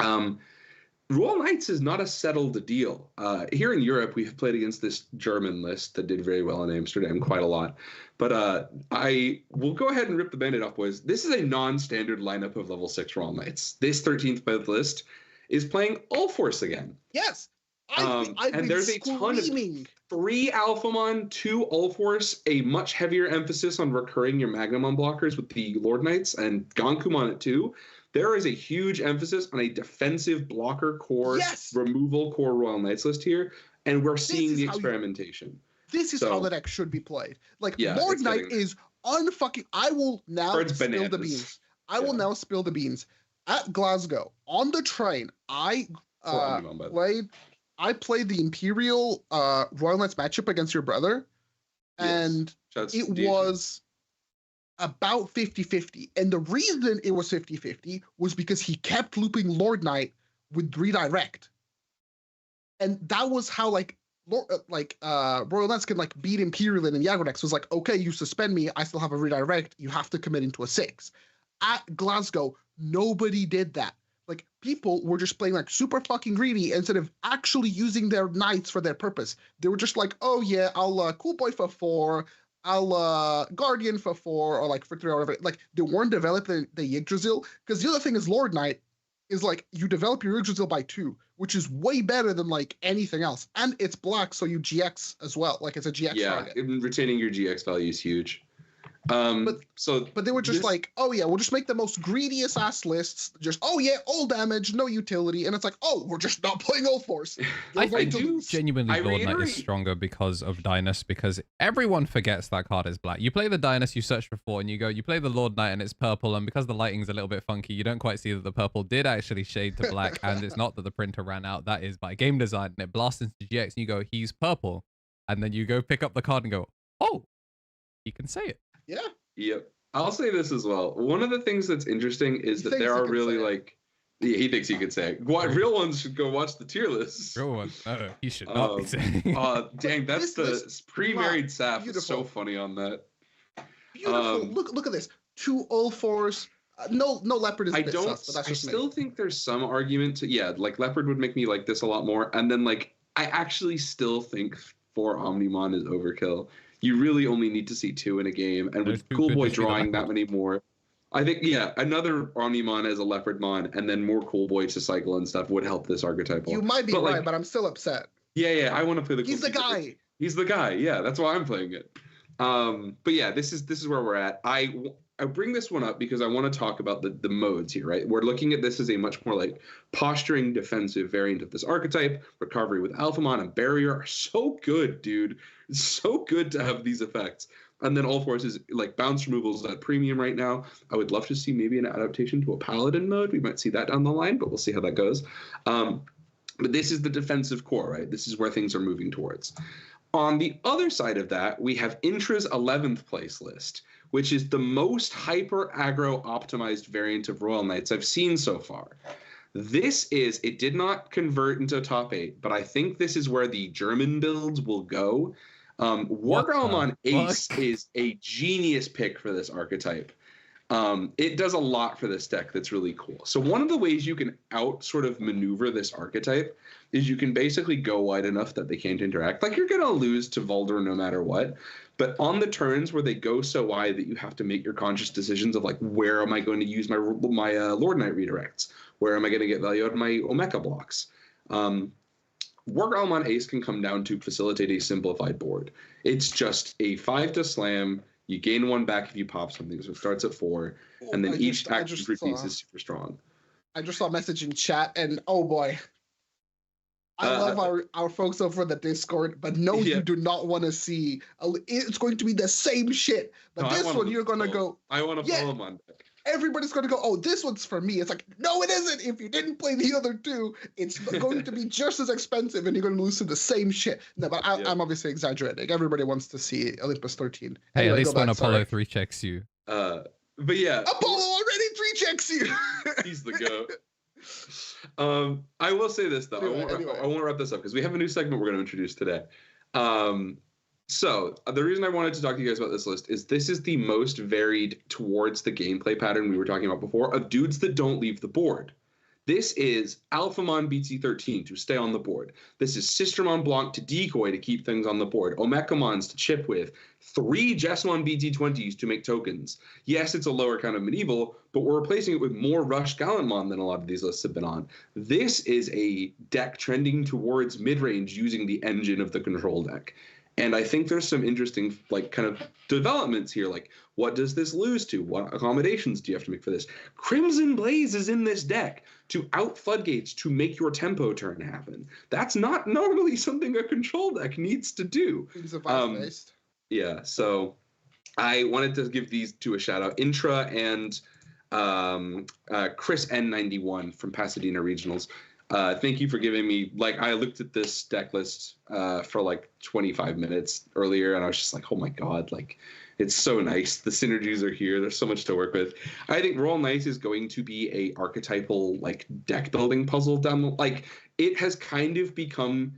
Royal Knights is not a settled deal. Here in Europe, we've played against this German list that did very well in Amsterdam quite a lot. But I will go ahead and rip the Band-Aid off, boys. This is a non-standard lineup of level 6 Royal Knights. This 13th by the list is playing All Force again. Yes. And there's a ton of 3 Alphamon, 2 All Force, a much heavier emphasis on recurring your Magnamon blockers with the Lord Knights and Gonkumon at 2. There is a huge emphasis on a defensive blocker core, removal core Royal Knights list here, and we're seeing the experimentation. This is how the deck should be played. Like Lord Knight is unfucking. I will now spill the beans. I will now spill the beans. At Glasgow on the train, I played the Imperial Royal Knights matchup against your brother, and it was about 50-50. And the reason it was 50-50 was because he kept looping Lord Knight with redirect. And that was how Royal Knights can like beat Imperial and Yagodex was like, okay, you suspend me, I still have a redirect, you have to commit into a 6. At Glasgow, nobody did that. Like, people were just playing like super fucking greedy instead of actually using their knights for their purpose. They were just like, oh yeah, I'll Cool Boy for 4, I'll Guardian for 4, or like for 3 or whatever. Like, they weren't developing the Yggdrasil, because the other thing is Lord Knight is like, you develop your Yggdrasil by 2, which is way better than like anything else. And it's black, so you GX as well. Like, it's a GX target. Yeah, retaining your GX value is huge. But they were just like, oh yeah, we'll just make the most greediest ass lists. Just all damage, no utility, and it's like, oh, we're just not playing all force. I do genuinely Lord Knight is stronger because of Dynus, because everyone forgets that card is black. You play the Dynus, you search for 4, and you play the Lord Knight and it's purple, and because the lighting's a little bit funky, you don't quite see that the purple did actually shade to black, and it's not that the printer ran out. That is by game design, and it blasts into GX, and you go, he's purple, and then you go pick up the card and go, oh, you can say it. Yeah. Yep. I'll say this as well. One of the things that's interesting is that there are really like, yeah, he thinks he could say it. Real ones should go watch the tier list. Real ones, no, he should not be saying. Dang, that's the pre-married Saf is so funny on that. Beautiful. Look at this. 2 all 4s. No leopard is. I still think there's some argument to like leopard would make me like this a lot more, and then like I actually still think 4 Omnimon is overkill. You really only need to see 2 in a game, and with Cool Boy drawing that many more, I think another Omnimon as a Leopardmon, and then more Cool Boy to cycle and stuff would help this archetype. You might be right, but I'm still upset. Yeah, I want to play the. He's the guy. He's the guy. Yeah, that's why I'm playing it. But yeah, this is where we're at. I bring this one up because I want to talk about the modes here, right? We're looking at this as a much more like posturing defensive variant of this archetype. Recovery with Alphamon and Barrier are so good, dude. It's so good to have these effects. And then all forces, like bounce removals at premium right now. I would love to see maybe an adaptation to a Paladin mode. We might see that down the line, but we'll see how that goes. But this is the defensive core, right? This is where things are moving towards. On the other side of that, we have Intra's 11th place list, which is the most hyper aggro optimized variant of Royal Knights I've seen so far. It did not convert into top 8, but I think this is where the German builds will go. Wargreymon Ace is a genius pick for this archetype. It does a lot for this deck that's really cool. So one of the ways you can sort of maneuver this archetype is you can basically go wide enough that they can't interact. Like you're going to lose to Vuldur no matter what. But on the turns where they go so wide that you have to make your conscious decisions of like, where am I going to use my Lord Knight redirects? Where am I going to get value out of my Omeka blocks? Wargreymon Ace can come down to facilitate a simplified board. It's just a 5 to slam. You gain 1 back if you pop something, so it starts at 4, and then each action piece is super strong. I just saw a message in chat, and oh boy. I love our folks over the Discord, but no, you do not want to see. It's going to be the same shit. But this one, you're going to go. I want to follow him on deck. Everybody's going to go, oh, this one's for me. It's like, no, it isn't. If you didn't play the other 2, it's going to be just as expensive, and you're going to lose to the same shit. No, but I'm obviously exaggerating. Everybody wants to see Olympus 13. Hey, anyway, at least when Apollo 3 checks you. But yeah. Apollo already 3 checks you. He's the GOAT. I will say this, though. I want to wrap this up because we have a new segment we're going to introduce today. So the reason I wanted to talk to you guys about this list is this is the most varied towards the gameplay pattern we were talking about before of dudes that don't leave the board. This is Alphamon BT13 to stay on the board. This is Sistermon Blanc to decoy to keep things on the board. Omekamons to chip with. 3 Jessamon BT20s to make tokens. Yes, it's a lower kind of medieval, but we're replacing it with more Rush Gallantmon than a lot of these lists have been on. This is a deck trending towards mid-range using the engine of the control deck. And I think there's some interesting, like, kind of developments here. Like, what does this lose to? What accommodations do you have to make for this? Crimson Blaze is in this deck to out floodgates to make your tempo turn happen. That's not normally something a control deck needs to do. It's a vibe-based. Yeah, so I wanted to give these 2 a shout out. Intra and Chris N91 from Pasadena Regionals. Thank you for giving me, like, I looked at this deck list for like 25 minutes earlier, and I was just like, oh my God, like, it's so nice. The synergies are here. There's so much to work with. I think Royal Knights is going to be a archetypal, like, deck building puzzle down, like, it has kind of become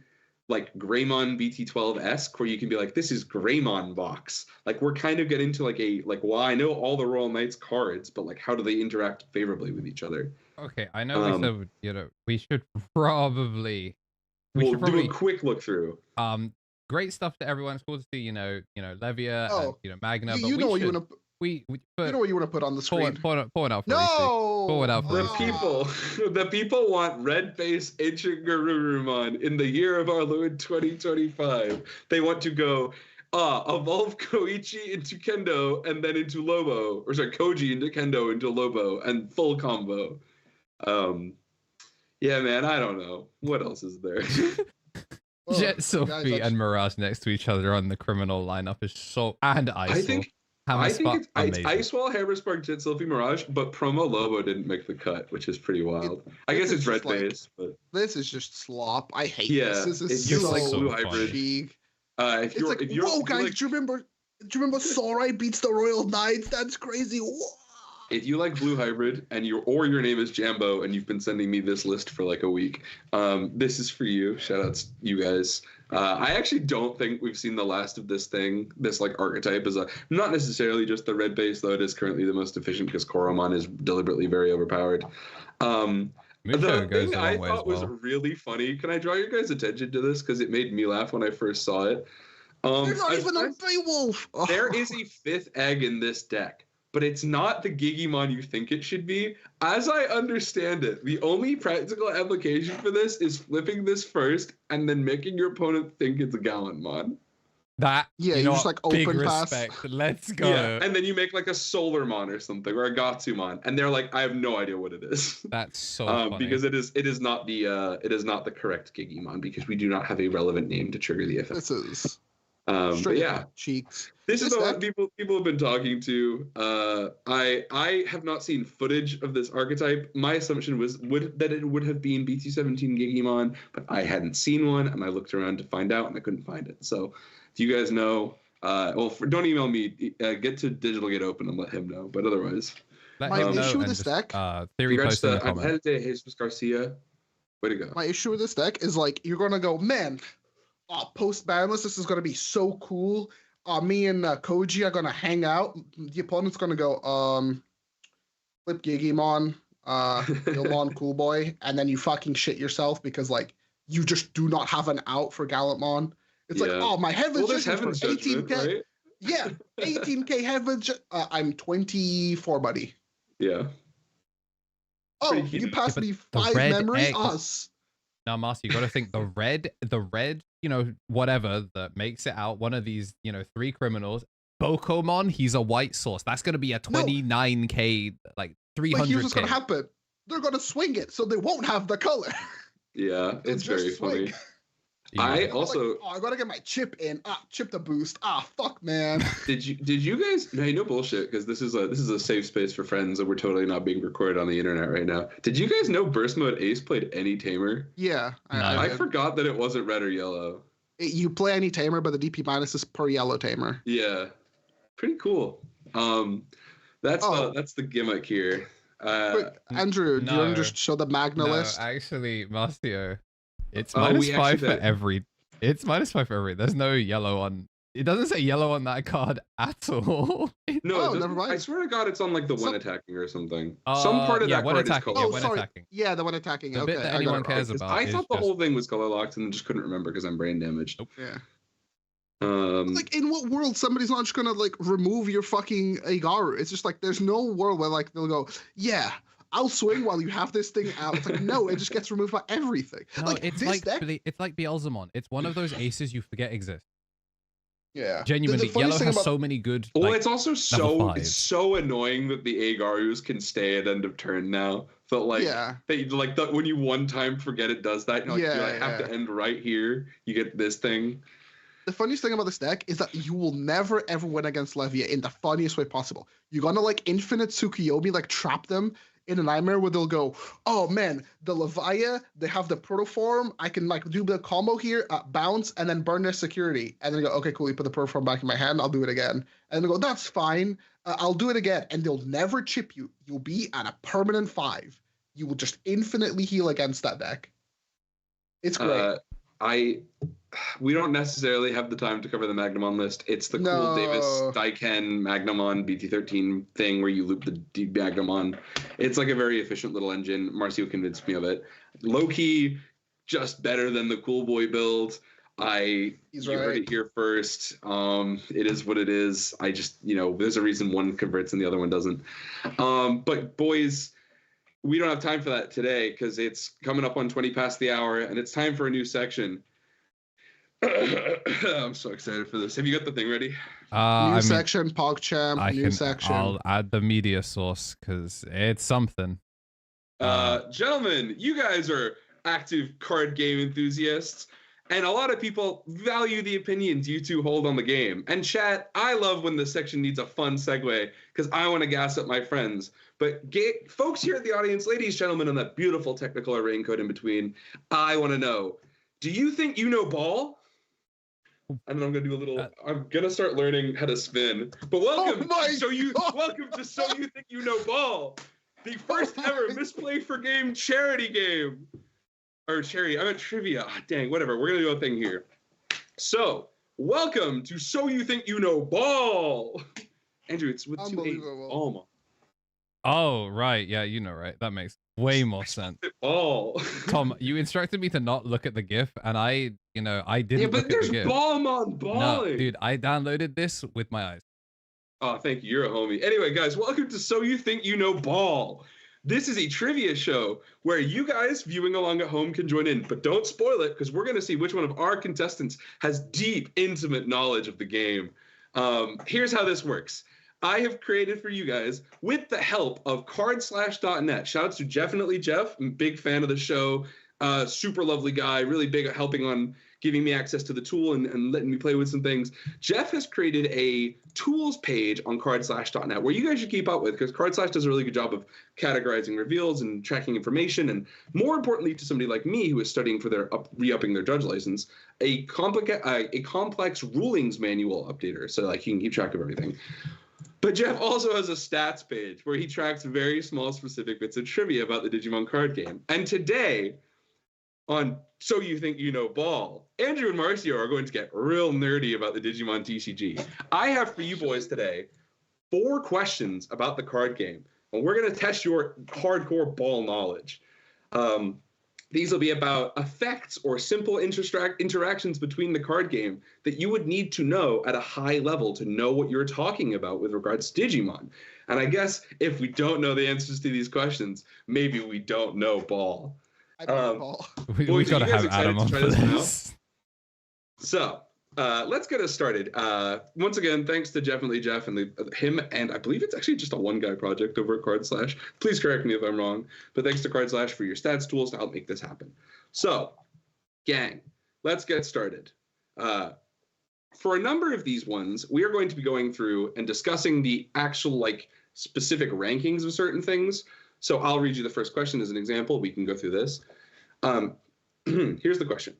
like Greymon BT12-esque, where you can be like, this is Greymon box. Like, we're kind of getting to like well, I know all the Royal Knights cards, but like, how do they interact favorably with each other? Okay, I know we said, we should probably do a quick look through. Great stuff to everyone. It's cool to see, Levia and, Magna. You know what you want to put on the screen. Point out for The people want red face ancient Garurumon in the year of our Lord 2025. They want to go evolve Koichi into Kendo and then into Lobo, or sorry, Koji into Kendo into Lobo and full combo. Yeah, man, I don't know. What else is there? Jet Sophie and Mirage next to each other on the criminal lineup is so, and Ice. I think it's Icewall, Hammerspark, Jet Sylphie, Mirage, but Promo Lobo didn't make the cut, which is pretty wild. I guess it's red base, but this is just slop. I hate this. This is it's so like blue hybrid. Whoa, guys, do you remember Sarai beats the Royal Knights? That's crazy. Whoa. If you like blue hybrid and your name is Jambo and you've been sending me this list for like a week, this is for you. Shout outs you guys. I actually don't think we've seen the last of this thing. This like archetype is not necessarily just the red base, though it is currently the most efficient because Koromon is deliberately very overpowered. The thing I thought was really funny. Can I draw your guys' attention to this because it made me laugh when I first saw it? There's not even a Beowulf. There is a 5th egg in this deck, but it's not the Gigimon you think it should be. As I understand it, the only practical application for this is flipping this first and then making your opponent think it's a Gallantmon. You just like open pass. Let's go. Yeah, and then you make like a Solarmon or something or a Gatsumon, and they're like, I have no idea what it is. That's so funny. Because it is not the correct Gigimon because we do not have a relevant name to trigger the effect. This is cheeks. This is what people have been talking to. I have not seen footage of this archetype. My assumption was that it would have been BT17 Gigimon, but I hadn't seen one, and I looked around to find out, and I couldn't find it. So, if you guys know, don't email me. Get to Digital Get Open and let him know. But otherwise, my issue with this deck. Theory post in the comment. Jesus Garcia. Way to go. My issue with this deck is like you're gonna go, man. Post banlist, this is gonna be so cool. Me and Koji are gonna hang out. The opponent's gonna go, flip Gigimon, Ilmon Cool Boy, and then you fucking shit yourself because like you just do not have an out for Gallantmon. It's like, my Heaven's Judgment for 18k. Right? Yeah, 18k Heaven's. I'm 24, buddy. Yeah. Oh, you passed me 5 memory. Us. Now, Marcy, you got to think the red, whatever that makes it out. One of these, 3 criminals. Bokomon, he's a white source. That's going to be a 29k, like 300k. But here's what's going to happen. They're going to swing it, so they won't have the color. Yeah, it's very funny. Yeah. I also I gotta get my chip in. Chip the boost. Fuck, man. Did you guys? No bullshit, because this is a safe space for friends, and we're totally not being recorded on the internet right now. Did you guys know Burst Mode Ace played any tamer? Yeah, I forgot that it wasn't red or yellow. You play any tamer, but the DP minus is per yellow tamer. Yeah, pretty cool. That's the gimmick here. Wait, Andrew, do you want to just show the Magna list? Actually, Marcio. It's -5 for every. It's -5 for every. There's no yellow on. It doesn't say yellow on that card at all. No, never mind. I swear to God, it's on like the one attacking or something. Some part of that card is color. Attacking. Yeah, the one attacking. The bit that anyone cares about. I thought the whole thing was color locked and just couldn't remember because I'm brain damaged. Nope. Yeah. Like, in what world somebody's not just gonna like remove your fucking Igaru? It's just like there's no world where like they'll go, yeah, I'll swing while you have this thing out. It's like, no, it just gets removed by everything. No, it's like Beelzemon. It's one of those aces you forget exist. Yeah. Genuinely, yellow has so many good. Well, it's also so annoying that the Agarus can stay at end of turn now. But like, when you one time forget it does that, you have to end right here. You get this thing. The funniest thing about this deck is that you will never ever win against Levia in the funniest way possible. You're gonna like infinite Tsukuyomi, like trap them in a nightmare where they'll go, oh man, the Levia, they have the protoform. I can like do the combo here, bounce, and then burn their security. And then go, okay, cool, you put the protoform back in my hand, I'll do it again. And they go, that's fine, I'll do it again. And they'll never chip you. You'll be at a permanent 5. You will just infinitely heal against that deck. It's great. We don't necessarily have the time to cover the Magnamon list. It's the cool Davis Daiken Magnamon BT13 thing where you loop the Magnamon. It's like a very efficient little engine. Marcio convinced me of it. Low-key, just better than the Cool Boy build. You heard it here first. It is what it is. I just, there's a reason one converts and the other one doesn't. But boys, we don't have time for that today because it's coming up on 20 past the hour and it's time for a new section. I'm so excited for this. Have you got the thing ready? New I mean, section, PogChamp, new section. I'll add the media source because it's something. Gentlemen, you guys are active card game enthusiasts, and a lot of people value the opinions you two hold on the game. And chat, I love when this section needs a fun segue because I want to gas up my friends. But folks here at the audience, ladies, gentlemen, and that beautiful Technicolor raincoat in between, I want to know, do you think you know ball? And then I'm gonna do a little. I'm gonna start learning how to spin. But welcome, welcome to So You Think You Know Ball, the first ever Misplay for Game charity game. Or charity, I meant trivia. Oh, dang, whatever. We're gonna do a thing here. So, welcome to So You Think You Know Ball. Andrew, it's with 2 A's. Alma. Oh, right. Yeah, you know, right. That makes way more sense. Ball. Tom, you instructed me to not look at the GIF, and I didn't Yeah, but look at the there's GIF. Balmon balling. No, dude, I downloaded this with my eyes. Oh, thank you. You're a homie. Anyway, guys, welcome to So You Think You Know Ball. This is a trivia show where you guys viewing along at home can join in, but don't spoil it because we're going to see which one of our contestants has deep, intimate knowledge of the game. Here's how this works. I have created for you guys, with the help of cardslash.net. Shouts to Definitely Jeff. I'm a big fan of the show. Super lovely guy, really big at helping on giving me access to the tool and letting me play with some things. Jeff has created a tools page on cardslash.net where you guys should keep up with because Cardslash does a really good job of categorizing reveals and tracking information. And more importantly, to somebody like me who is studying for their re-upping their judge license, a complex rulings manual updater. So like you can keep track of everything. But Jeff also has a stats page where he tracks very small specific bits of trivia about the Digimon card game. And today, on So You Think You Know Ball, Andrew and Marcio are going to get real nerdy about the Digimon TCG. I have for you boys today 4 questions about the card game, and we're going to test your hardcore ball knowledge. These will be about effects or simple interactions between the card game that you would need to know at a high level to know what you're talking about with regards to Digimon. And I guess if we don't know the answers to these questions, maybe we don't know ball. I don't know ball. We got to have Adam on for this. So let's get us started. Once again, thanks to Definitely Jeff and him, and I believe it's actually just a one-guy project over at Cardslash. Please correct me if I'm wrong, but thanks to Cardslash for your stats tools to help make this happen. So, gang, let's get started. For a number of these ones, we are going to be going through and discussing the actual specific rankings of certain things. So I'll read you the first question as an example. We can go through this. Here's the question.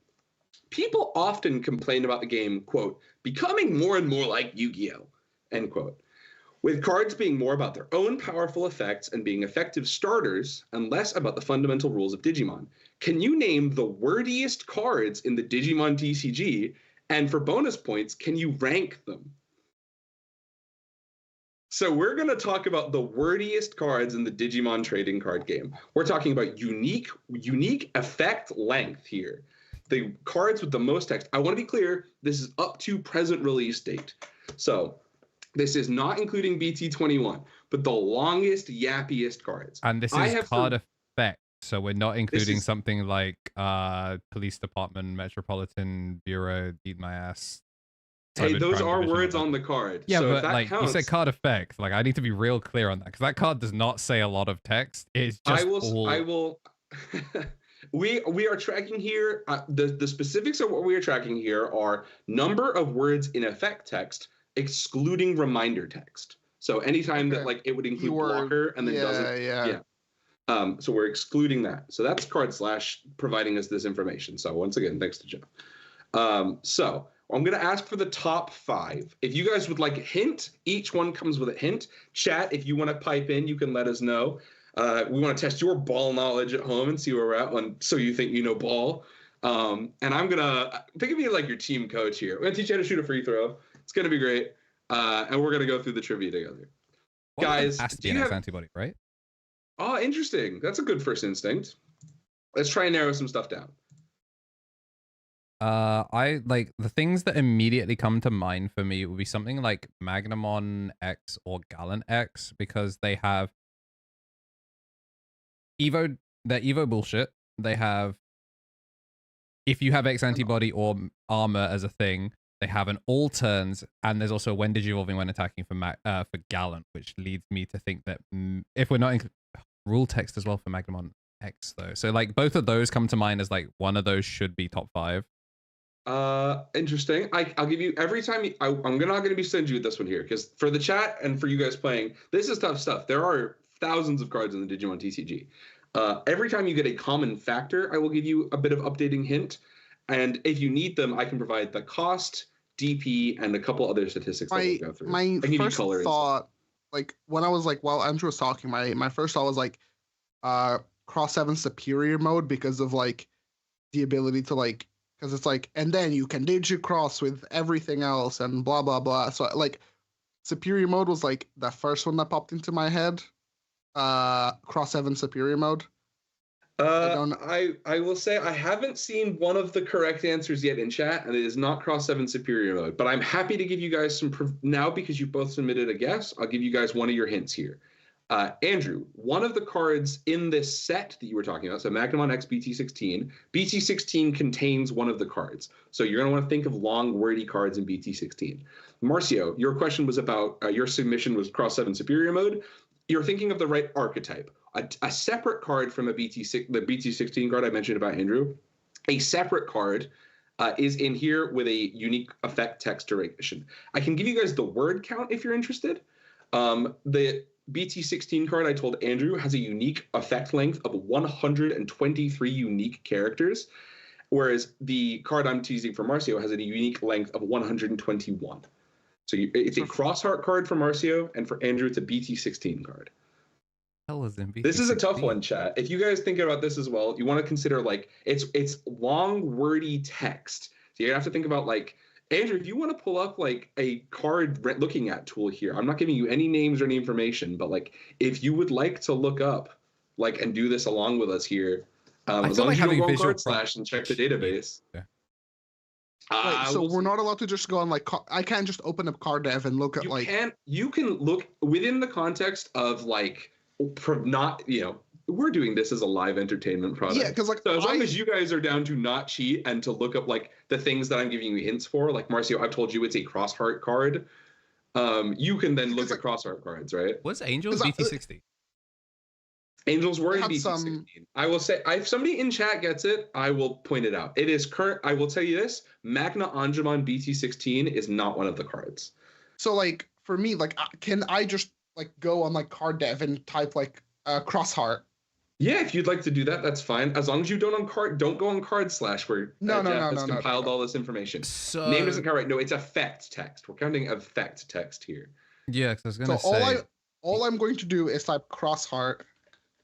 People often complain about the game, quote, becoming more and more like Yu-Gi-Oh!, end quote, with cards being more about their own powerful effects and being effective starters and less about the fundamental rules of Digimon. Can you name the wordiest cards in the Digimon TCG? And for bonus points, can you rank them? So we're going to talk about the wordiest cards in the Digimon trading card game. We're talking about unique effect length here. The cards with the most text. I want to be clear, this is up to present release date. So this is not including BT21, but the longest, yappiest cards. And this is card effect. So we're not including something like Police Department, Metropolitan Bureau, Eat My Ass. Hey, those are words on the card. Yeah, so but like you said card effect. Like I need to be real clear on that because that card does not say a lot of text. It's just I will we are tracking here the specifics of what we are tracking here are number of words in effect text excluding reminder text. So anytime that like it would include blocker and then doesn't so we're excluding that. So that's Cardslash providing us this information. So once again, thanks to Joe. So I'm going to ask for the top 5. If you guys would like a hint, each one comes with a hint. Chat, if you want to pipe in, you can let us know. We want to test your ball knowledge at home and see where we're at on So You Think You Know Ball. And I'm going to think of me like your team coach here. I'm going to teach you how to shoot a free throw. It's going to be great. And we're going to go through the trivia together. Guys, do you have antibody, right? Oh, interesting. That's a good first instinct. Let's try and narrow some stuff down. I like the things that immediately come to mind for me would be something like Magnamon X or Gallant X because they have they're Evo bullshit. They have if you have X antibody or armor as a thing, they have an all turns, and there's also when digivolving when attacking for Gallant, which leads me to think that if we're not in rule text as well for Magnamon X though, so like both of those come to mind as like one of those should be top 5. Interesting. I'll give you every time. I'm not going to be stingy with this one here because for the chat and for you guys playing, this is tough stuff. There are thousands of cards in the Digimon TCG. Every time you get a common factor, I will give you a bit of updating hint. And if you need them, I can provide the cost, DP, and a couple other statistics that we'll go through. My first thought, like when I was like, while Andrew was talking, my first thought was like, Cross 7 superior mode because of like the ability to like, because it's like, and then you can digicross with everything else and blah blah blah. So like, superior mode was like the first one that popped into my head. Cross 7 superior mode. I will say I haven't seen one of the correct answers yet in chat, and it is not Cross 7 superior mode. But I'm happy to give you guys some now because you both submitted a guess. I'll give you guys one of your hints here. Andrew, one of the cards in this set that you were talking about, so Magnamon X BT16, BT16 contains one of the cards. So you're going to want to think of long, wordy cards in BT16. Marcio, your question was about, your submission was Cross 7 superior mode. You're thinking of the right archetype. A separate card from the BT16 card I mentioned about Andrew, a separate card is in here with a unique effect text duration. I can give you guys the word count if you're interested. The BT16 card I told Andrew has a unique effect length of 123 unique characters, whereas the card I'm teasing for Marcio has a unique length of 121. So it's a cross-heart card for Marcio, and for Andrew, it's a BT16 card. This is a tough one, chat. If you guys think about this as well, you want to consider like it's long, wordy text. So you have to think about like, Andrew, if you want to pull up like a card looking at tool here, I'm not giving you any names or any information, but like if you would like to look up like and do this along with us here, as long as you don't go on card slash and check the database. Yeah. So we're not allowed to just go on like, I can't just open up card dev and look at you can look within the context of like, not, we're doing this as a live entertainment product. Yeah, because like, so as long as you guys are down to not cheat and to look up like the things that I'm giving you hints for, like Marcio, I've told you it's a cross-heart card. You can then look at cross-heart cards, right? What's Angel's BT60? Angels were in BT16. I will say, if somebody in chat gets it, I will point it out. It is current. I will tell you this: Magna Angemon BT16 is not one of the cards. So like for me, like, can I just like go on like card dev and type like crossheart? Yeah, if you'd like to do that, that's fine. As long as you don't go on card slash where Jeff has compiled all this information. So name doesn't count, right? No, it's effect text. We're counting effect text here. Yeah, because I was gonna say. All I'm going to do is type crossheart.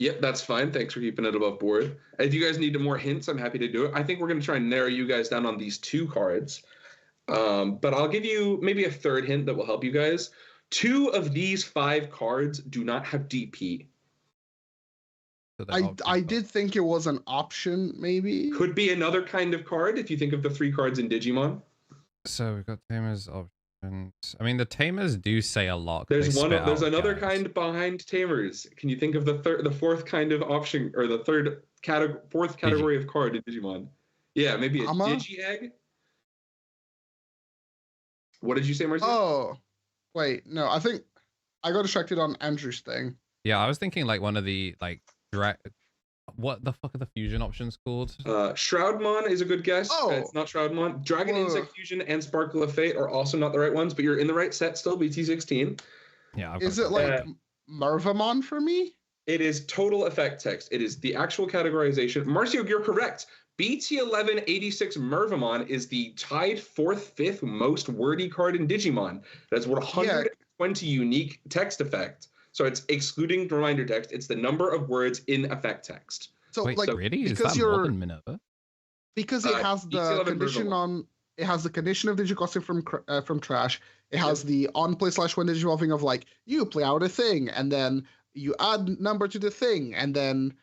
Yep, that's fine. Thanks for keeping it above board. If you guys need more hints, I'm happy to do it. I think we're going to try and narrow you guys down on these two cards. But I'll give you maybe a third hint that will help you guys. 2 of these 5 cards do not have DP. So I did think it was an option, maybe. Could be another kind of card if you think of the 3 cards in Digimon. So we've got Tamers options. I mean, the Tamers do say a lot. There's another kind behind Tamers. Can you think of the fourth kind of option, or the fourth category of card in Digimon? Yeah, maybe a Digi-Egg. What did you say, Marcy? Oh, wait, no, I think I got distracted on Andrew's thing. Yeah, I was thinking like one of the like what the fuck are the fusion options called? Shroudmon is a good guess. Oh. It's not Shroudmon. Dragon Insect Fusion and Sparkle of Fate are also not the right ones, but you're in the right set still, BT16. Yeah. Is it like Mervamon for me? It is total effect text. It is the actual categorization. Marcio, you're correct. BT1186 Mervamon is the tied 4th, 5th most wordy card in Digimon. That's 120 unique text effect. So it's excluding reminder text. It's the number of words in effect text. So wait, like, really? Is that more than Minerva? Because it has the condition on. It has the condition of digicrossing from trash. It has the on play / when digivolving of like you play out a thing and then you add number to the thing and then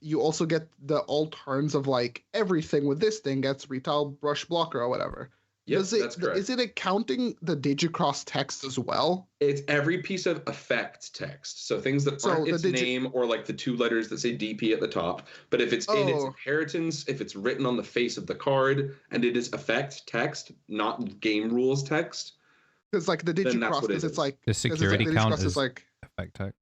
you also get the all turns of like everything with this thing gets retail brush blocker or whatever. Yes, that's correct. Is it counting the Digicross text as well? It's every piece of effect text. So things that aren't its name or like the 2 letters that say DP at the top. But if it's in its inheritance, if it's written on the face of the card and it is effect text, not game rules text. Because like the Digicross, because it's like the security count is like effect text.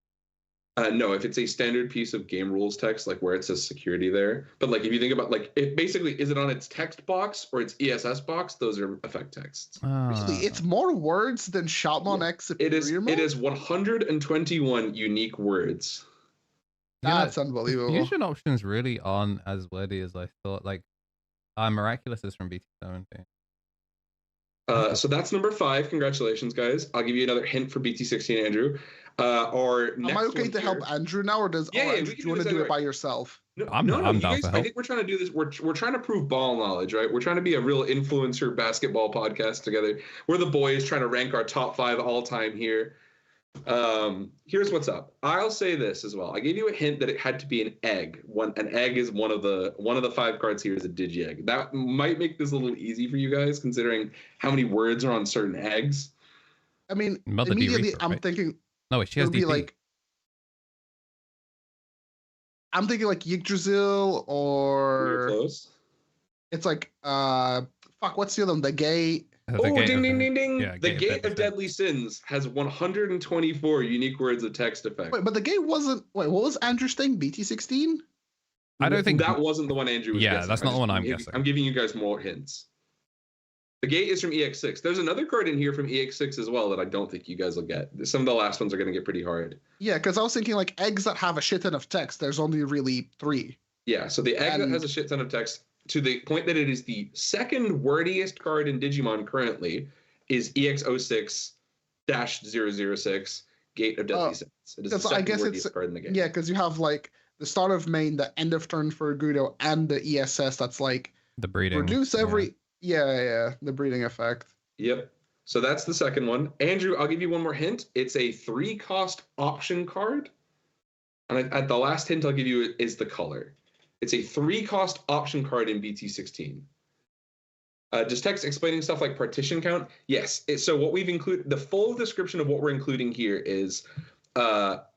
No, if it's a standard piece of game rules text, like where it says security there. But like if you think about like it basically is it on its text box or its ESS box? Those are effect texts. Really, it's more words than Shoutmon X Superior Mode? It is 121 unique words. That's unbelievable. Fusion options really aren't as wordy as I thought. Like, Miraculous is from BT17. So that's number 5. Congratulations, guys. I'll give you another hint for BT16, Andrew. Am I okay to help Andrew now, or do you want to do it by yourself? No, I'm down guys, I think we're trying to do this. We're trying to prove ball knowledge, right? We're trying to be a real influencer basketball podcast together. We're the boys trying to rank our top 5 all time here. Here's what's up. I'll say this as well. I gave you a hint that it had to be an egg. An egg is one of the 5 cards here is a digi egg. That might make this a little easy for you guys, considering how many words are on certain eggs. I mean, immediately I'm thinking. No, wait, she has DP. Like, I'm thinking like Yggdrasil or. You're close. It's like what's the other one? The Gate. Ding, ding, ding, ding. Yeah, the Gate of Deadly Sins has 124 unique words of text effect. Wait, but the Gate wasn't. Wait, what was Andrew's thing? BT16? I don't think that wasn't the one Andrew was guessing. That's not the one I'm guessing. I'm giving you guys more hints. The Gate is from EX6. There's another card in here from EX6 as well that I don't think you guys will get. Some of the last ones are going to get pretty hard. Yeah, because I was thinking like eggs that have a shit ton of text. There's only really 3. Yeah, so the egg that has a shit ton of text, to the point that it is the second wordiest card in Digimon currently, is EX06-006, Gate of Deadly Sins. It is the second wordiest card in the game. Yeah, because you have like the start of main, the end of turn for Gudo, and the ESS that's like the breeding. Reduce every the breeding effect. Yep. So that's the second one. Andrew, I'll give you one more hint. It's a 3-cost option card. And the last hint I'll give you is the color. It's a 3-cost option card in BT16. Just text explaining stuff like partition count. Yes. So what we've included, the full description of what we're including here is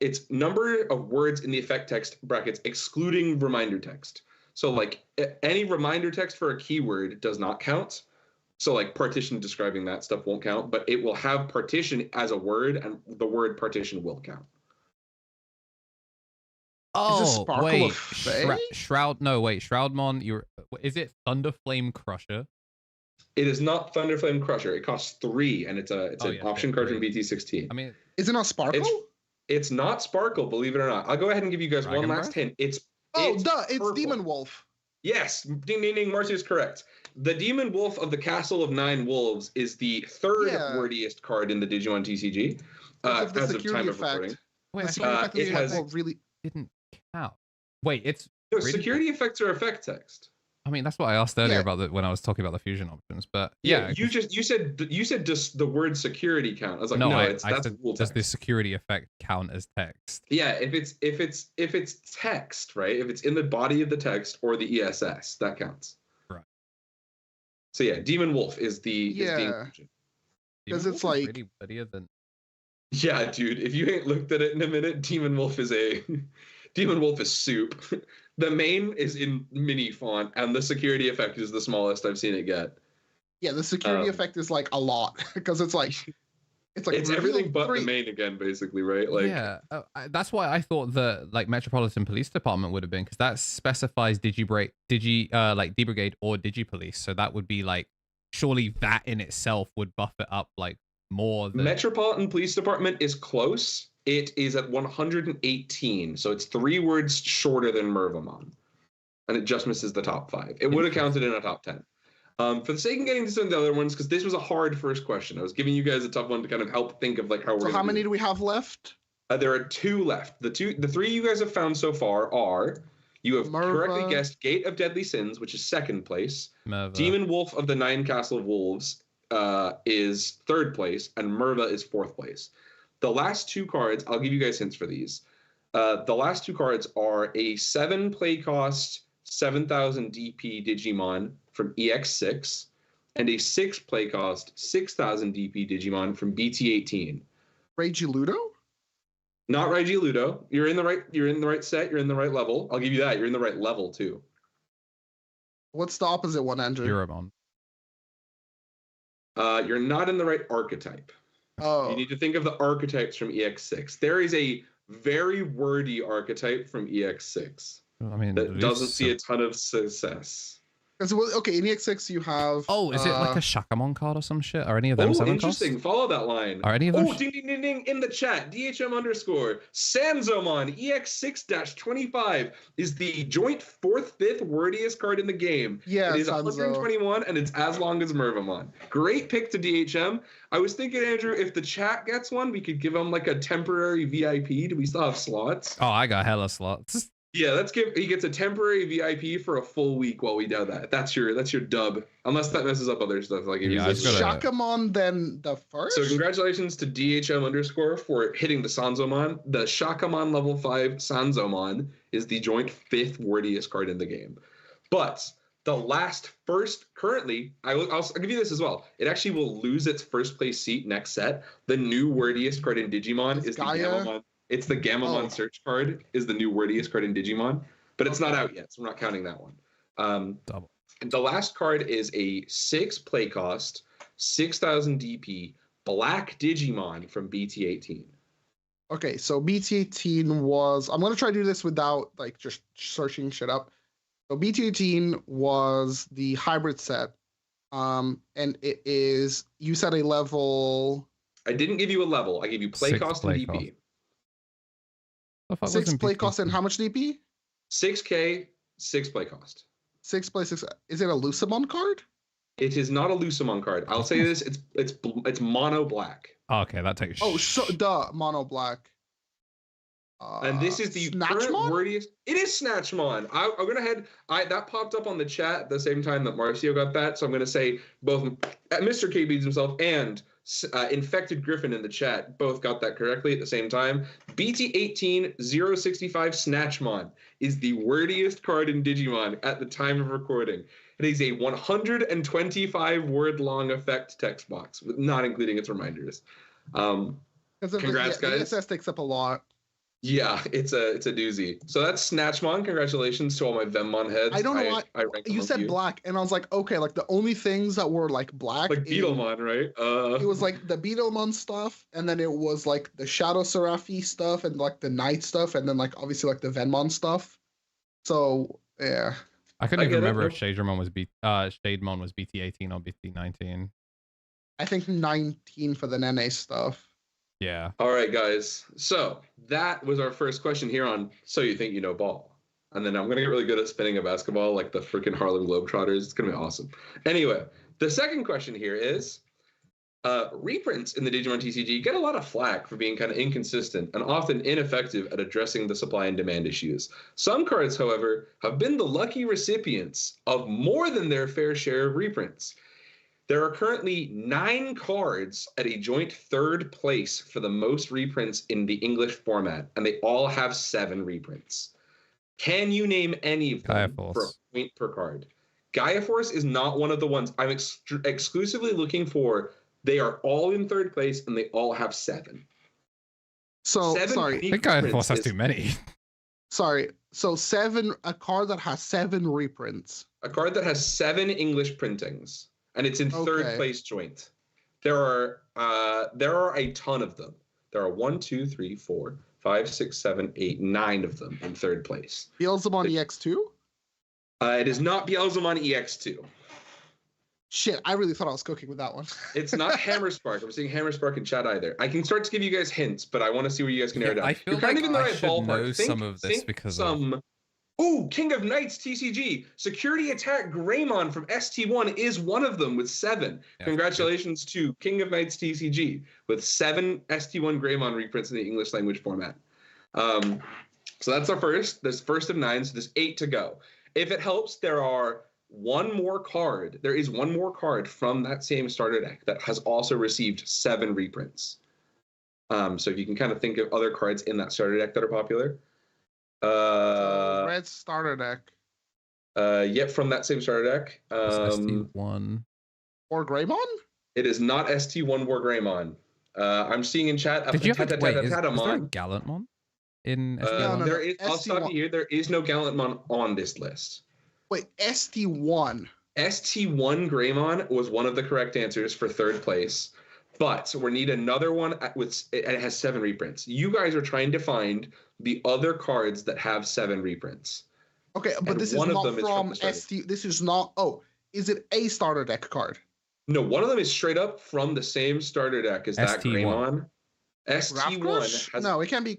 it's number of words in the effect text brackets excluding reminder text. So like any reminder text for a keyword does not count. So like partition describing that stuff won't count, but it will have partition as a word, and the word partition will count. Oh, wait. Shroudmon, is it Thunderflame Crusher? It is not Thunderflame Crusher. It costs 3, and it's an option card from BT16. I mean, is it not Sparkle? It's not Sparkle, believe it or not. I'll go ahead and give you guys one last hint. It's Demon Wolf. Yes, ding ding ding. Marcy is correct. The Demon Wolf of the Castle of 9 Wolves is the 3rd wordiest card in the Digimon TCG as of time of recording. Wait, it has really didn't count. Wait, it's security effects are effect text. I mean, that's what I asked earlier about when I was talking about the fusion options. But you said just the word security count. I was like, that's rule text. Does the security effect count as text? Yeah, if it's text, right? If it's in the body of the text or the ESS, that counts. Right. So yeah, Demon Wolf is the inclusion. Because it's like really prettier than. Yeah, dude. If you ain't looked at it in a minute, Demon Wolf is soup. The main is in mini font, and the security effect is the smallest I've seen it get. Yeah, the security effect is like a lot because it's everything but the main again, basically, right? Like that's why I thought the like Metropolitan Police Department would have been, because that specifies Digibrigade or Digipolice, so that would be like surely that in itself would buff it up like more. Metropolitan Police Department is close. It is at 118, so it's 3 words shorter than Mervamon, and it just misses the top 5. It would have counted in a top 10. For the sake of getting to some of the other ones, because this was a hard first question, I was giving you guys a tough one to kind of help think of like how we're. So how many do we have left? There are 2 left. The 3 you guys have found so far are: you have correctly guessed Gate of Deadly Sins, which is 2nd place. Merva. Demon Wolf of the 9 Castle of Wolves is 3rd place, and Merva is 4th place. The last 2 cards, I'll give you guys hints for these. The last 2 cards are a 7 play cost, 7,000 DP Digimon from EX6, and a 6 play cost, 6,000 DP Digimon from BT18. Regiludo? Not Regiludo. You're in the right set. You're in the right level. I'll give you that. You're in the right level too. What's the opposite one, Andrew? Euromon. You're not in the right archetype. Oh. You need to think of the archetypes from EX6. There is a very wordy archetype from EX6 I mean, that doesn't see a ton of success. Okay, in EX6 you have... Oh, is it like a Shakamon card or some shit? Are any of them 7 costs? Interesting. Follow that line. Are any of them? Ding, ding, ding, ding, in the chat. DHM_ Sanzomon EX6-25 is the joint 4th, 5th wordiest card in the game. Yeah, it is Sanzo. 121 and it's as long as Mervamon. Great pick to DHM. I was thinking, Andrew, if the chat gets one, we could give him like a temporary VIP. Do we still have slots? Oh, I got hella slots. Yeah, he gets a temporary VIP for a full week while we do that. That's your dub. Unless that messes up other stuff. Like Shakamon then the first? So congratulations to DHM_ for hitting the Sanzomon. The Shakamon level 5 Sanzomon is the joint 5th wordiest card in the game. But the currently, I'll give you this as well. It actually will lose its first place seat next set. The new wordiest card in Digimon is the Gamamon. It's the Gamamon search card is the new wordiest card in Digimon, but it's not out yet, so we're not counting that one. Double. The last card is a 6 play cost, 6,000 DP, Black Digimon from BT18. Okay, so BT18 was... I'm going to try to do this without like just searching shit up. So BT18 was the hybrid set, and it is... You said a level... I didn't give you a level. I gave you play cost and DP. 6 play cost and how much DP? 6K, 6 play cost. 6 play 6. Is it a Lucamon card? It is not a Lucamon card. I'll say this: it's mono black. Oh, okay, that takes. Oh, so the mono black. And this is the current wordiest. It is Snatchmon. I'm gonna head. That popped up on the chat at the same time that Marcio got that, so I'm gonna say both Mr. KBeeDS himself and Infected Griffin in the chat both got that correctly at the same time. BT18 065 Snatchmon is the wordiest card in Digimon at the time of recording. It is a 125 word long effect text box, not including its reminders. Congrats, guys. ESS takes up a lot. Yeah, it's a doozy. So that's Snatchmon. Congratulations to all my Venmon heads. I don't know why you said black, and I was like, okay, like the only things that were like black, like Beetlemon, right? It was like the Beetlemon stuff, and then it was like the Shadow Seraphi stuff, and like the Night stuff, and then like obviously like the Venmon stuff. So yeah, I couldn't even remember if Shademon was Shademon was BT18 or BT19. I think 19 for the Nene stuff. Yeah. All right, guys. So that was our first question here on So You Think You Know Ball. And then I'm going to get really good at spinning a basketball like the freaking Harlem Globetrotters. It's going to be awesome. Anyway, the second question here is, reprints in the Digimon TCG get a lot of flack for being kind of inconsistent and often ineffective at addressing the supply and demand issues. Some cards, however, have been the lucky recipients of more than their fair share of reprints. There are currently 9 cards at a joint 3rd place for the most reprints in the English format, and they all have 7 reprints. Can you name any of them for a point per card? Gaia Force is not one of the ones I'm exclusively looking for. They are all in 3rd place, and they all have 7. So, sorry. I think Gaia Force has too many. Sorry. So a card that has 7 reprints. A card that has 7 English printings. And it's in 3rd place joint. There are a ton of them. There are 1, 2, 3, 4, 5, 6, 7, 8, 9 of them in 3rd place. Beelzemon EX2? It is not Beelzemon EX2. Shit, I really thought I was cooking with that one. It's not Hammerspark. I'm seeing Hammerspark in chat either. I can start to give you guys hints, but I want to see where you guys can narrow down. I feel like I should know some of this because of... Ooh, King of Knights TCG. Security Attack Greymon from ST1 is one of them with 7. Yeah, congratulations to King of Knights TCG with 7 ST1 Greymon reprints in the English language format. So that's our first. There's first of 9, so there's 8 to go. If it helps, there is one more card from that same starter deck that has also received 7 reprints. So if you can kind of think of other cards in that starter deck that are popular. Red starter deck. Yep, from that same starter deck. ST1. Or Greymon? It is not ST1 War Greymon. I'm seeing in chat. Did you have to wait? Is there a Gallantmon in ST1? No, There is. I'll ST1. stop you here. There is no Gallantmon on this list. Wait, ST1. ST1 Greymon was one of the correct answers for third place, but we need another one with it has 7 reprints. You guys are trying to find the other cards that have 7 reprints. Okay, but this is not from ST. This is not. Oh, is it a starter deck card? No, one of them is straight up from the same starter deck as that Greymon. ST1 has... No, it can't be.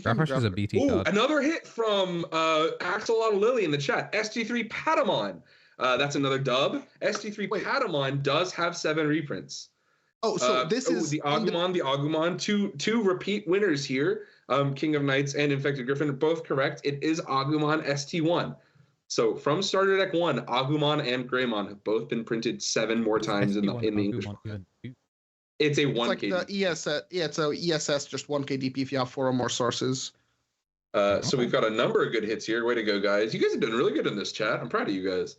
Graph is a BT card. Another hit from Axolotl Lily in the chat. ST3 Patamon. That's another dub. ST3 Patamon does have 7 reprints. Oh, so this is the Agumon. Two repeat winners here. King of Knights and Infected Griffin are both correct. It is Agumon ST1. So from starter deck 1, Agumon and Greymon have both been printed 7 more times in the English. It's a 1 KDP. Like the ESS. Yeah, it's a ESS, just 1 KDP if you have 4 or more sources. So we've got a number of good hits here. Way to go, guys! You guys have done really good in this chat. I'm proud of you guys.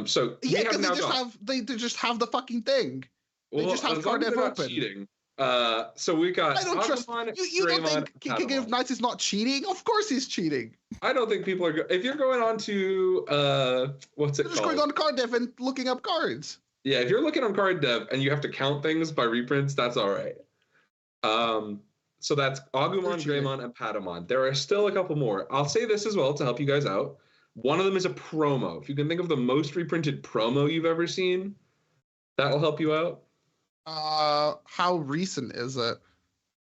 So yeah, because they just have the fucking thing. They just have card dev open. Cheating. So we got. I don't trust you. Don't think King of Knights is not cheating? Of course he's cheating. I don't think people are. If you're going on to what's it called? Just going on card dev and looking up cards. Yeah, if you're looking on card dev and you have to count things by reprints, that's all right. So that's Agumon, Greymon, and Patamon. There are still a couple more. I'll say this as well to help you guys out. One of them is a promo. If you can think of the most reprinted promo you've ever seen, that will help you out. How recent is it?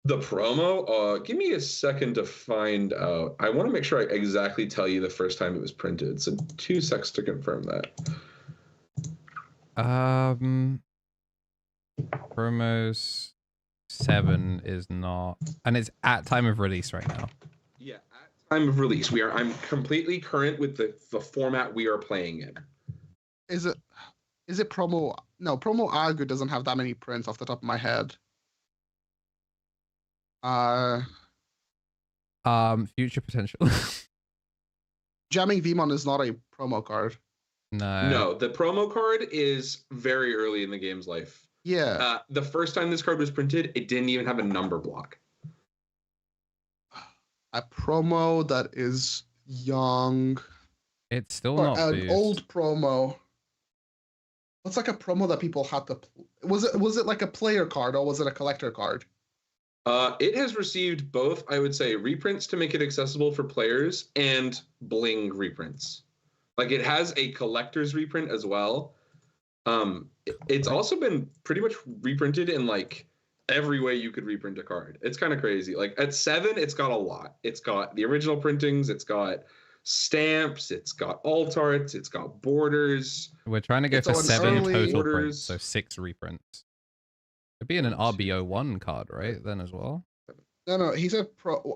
The promo? Give me a second to find out. I want to make sure I exactly tell you the first time it was printed. So 2 seconds to confirm that. Promos 7 is not, and it's at time of release right now. Yeah, at time of release. I'm completely current with the format we are playing in. Is it promo? No, promo Agu doesn't have that many prints off the top of my head. Future potential. Jamming Vmon is not a promo card. No, the promo card is very early in the game's life. Yeah. The first time this card was printed, it didn't even have a number block. A promo that is young. It's still not an boost. Old promo. What's like a promo that people had to? Was it like a player card or was it a collector card? It has received both, I would say, reprints to make it accessible for players and bling reprints. Like it has a collector's reprint as well. It's also been pretty much reprinted in like every way you could reprint a card. It's kind of crazy. Like at 7, it's got a lot. It's got the original printings. It's got stamps. It's got alt arts. It's got borders. We're trying to go for 7 total borders. prints, so 6 reprints. It'd be in an RBO1 card, right? Then as well. No. He said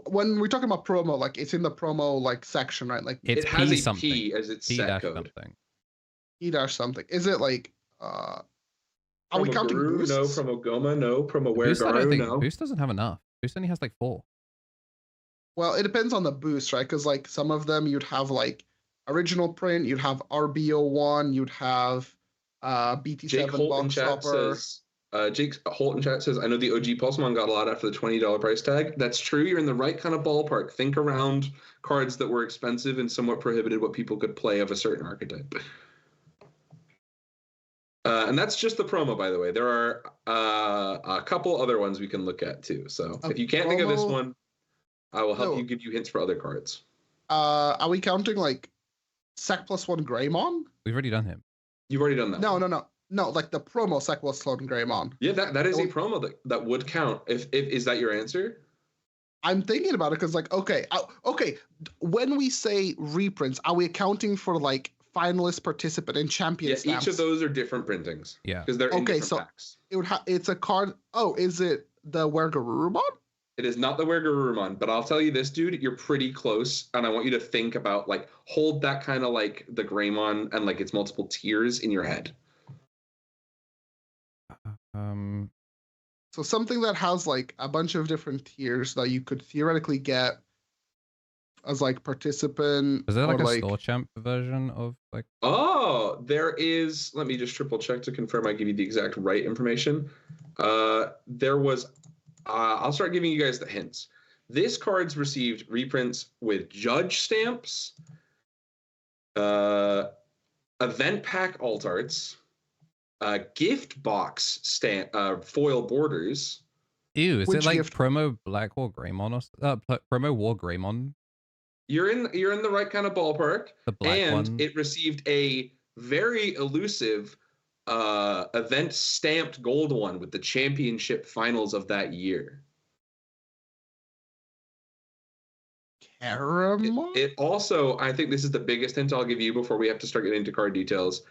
when we're talking about promo, like it's in the promo like section, right? Like it has P a something. P as its set code. Something. P-something. Is it like? Are we counting Guru, boosts? no. Promo Goma, no. Promo Weregaru, no. Boost doesn't have enough. Boost only has like 4. Well, it depends on the boost, right? Because like some of them you'd have like original print, you'd have RBO1, you'd have BT7 box stopper. Jake Holt in chat says, I know the OG Pulsemon got a lot after the $20 price tag. That's true. You're in the right kind of ballpark. Think around cards that were expensive and somewhat prohibited what people could play of a certain archetype. And that's just the promo, by the way. There are a couple other ones we can look at, too. So if you can't think of this one, I will help you give you hints for other cards. Are we counting, like, Sec +1 Greymon? We've already done him. You've already done that. No, like the promo Sec +1 Greymon. Yeah, that is a promo that would count. If is that your answer? I'm thinking about it because, like, okay. When we say reprints, are we accounting for, like, finalist, participant, and champion stamps? Each of those are different printings. Yeah. Because they're in different packs. It's a card. Oh, is it the Weregarurumon? It is not the Weregarurumon, but I'll tell you this, dude, you're pretty close, and I want you to think about, like, hold that kind of, like, the Greymon and, like, its multiple tiers in your head. So something that has, like, a bunch of different tiers that you could theoretically get as like participant. Was there like or, a store champ version of like? Oh, there is. Let me just triple check to confirm I give you the exact right information. There was. I'll start giving you guys the hints. This card's received reprints with judge stamps, event pack alt arts, gift box stamp, foil borders. Ew, is Which it like gift? promo Black War Greymon or promo War Greymon? You're in the right kind of ballpark. The black and one. It received a very elusive event stamped gold one with the championship finals of that year. Caramel? It also, I think this is the biggest hint I'll give you before we have to start getting into card details.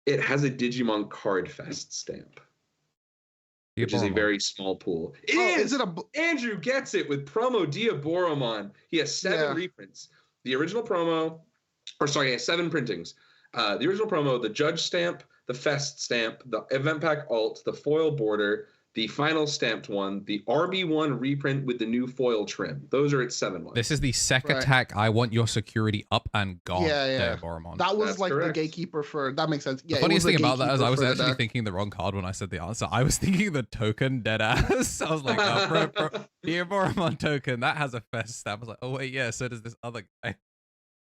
It has a Digimon Card Fest stamp, which is a very small pool. Is it a? Andrew gets it with promo Diaboromon. He has 7 reprints. The original promo, he has 7 printings. The original promo, the Judge stamp, the Fest stamp, the Event Pack alt, the foil border, the final stamped one, the RB1 reprint with the new foil trim. Those are its 7 ones. This is the sec attack. I want your security up and gone. Yeah. Boromon. That was That's like correct. the gatekeeper for. That makes sense. Yeah. The funniest thing about that is I was gatekeeper actually for thinking the wrong card when I said the answer. I was thinking the token dead ass. I was like, Dear Boromon token, that has a fest stamp. I was like, oh wait, yeah, so does this other guy.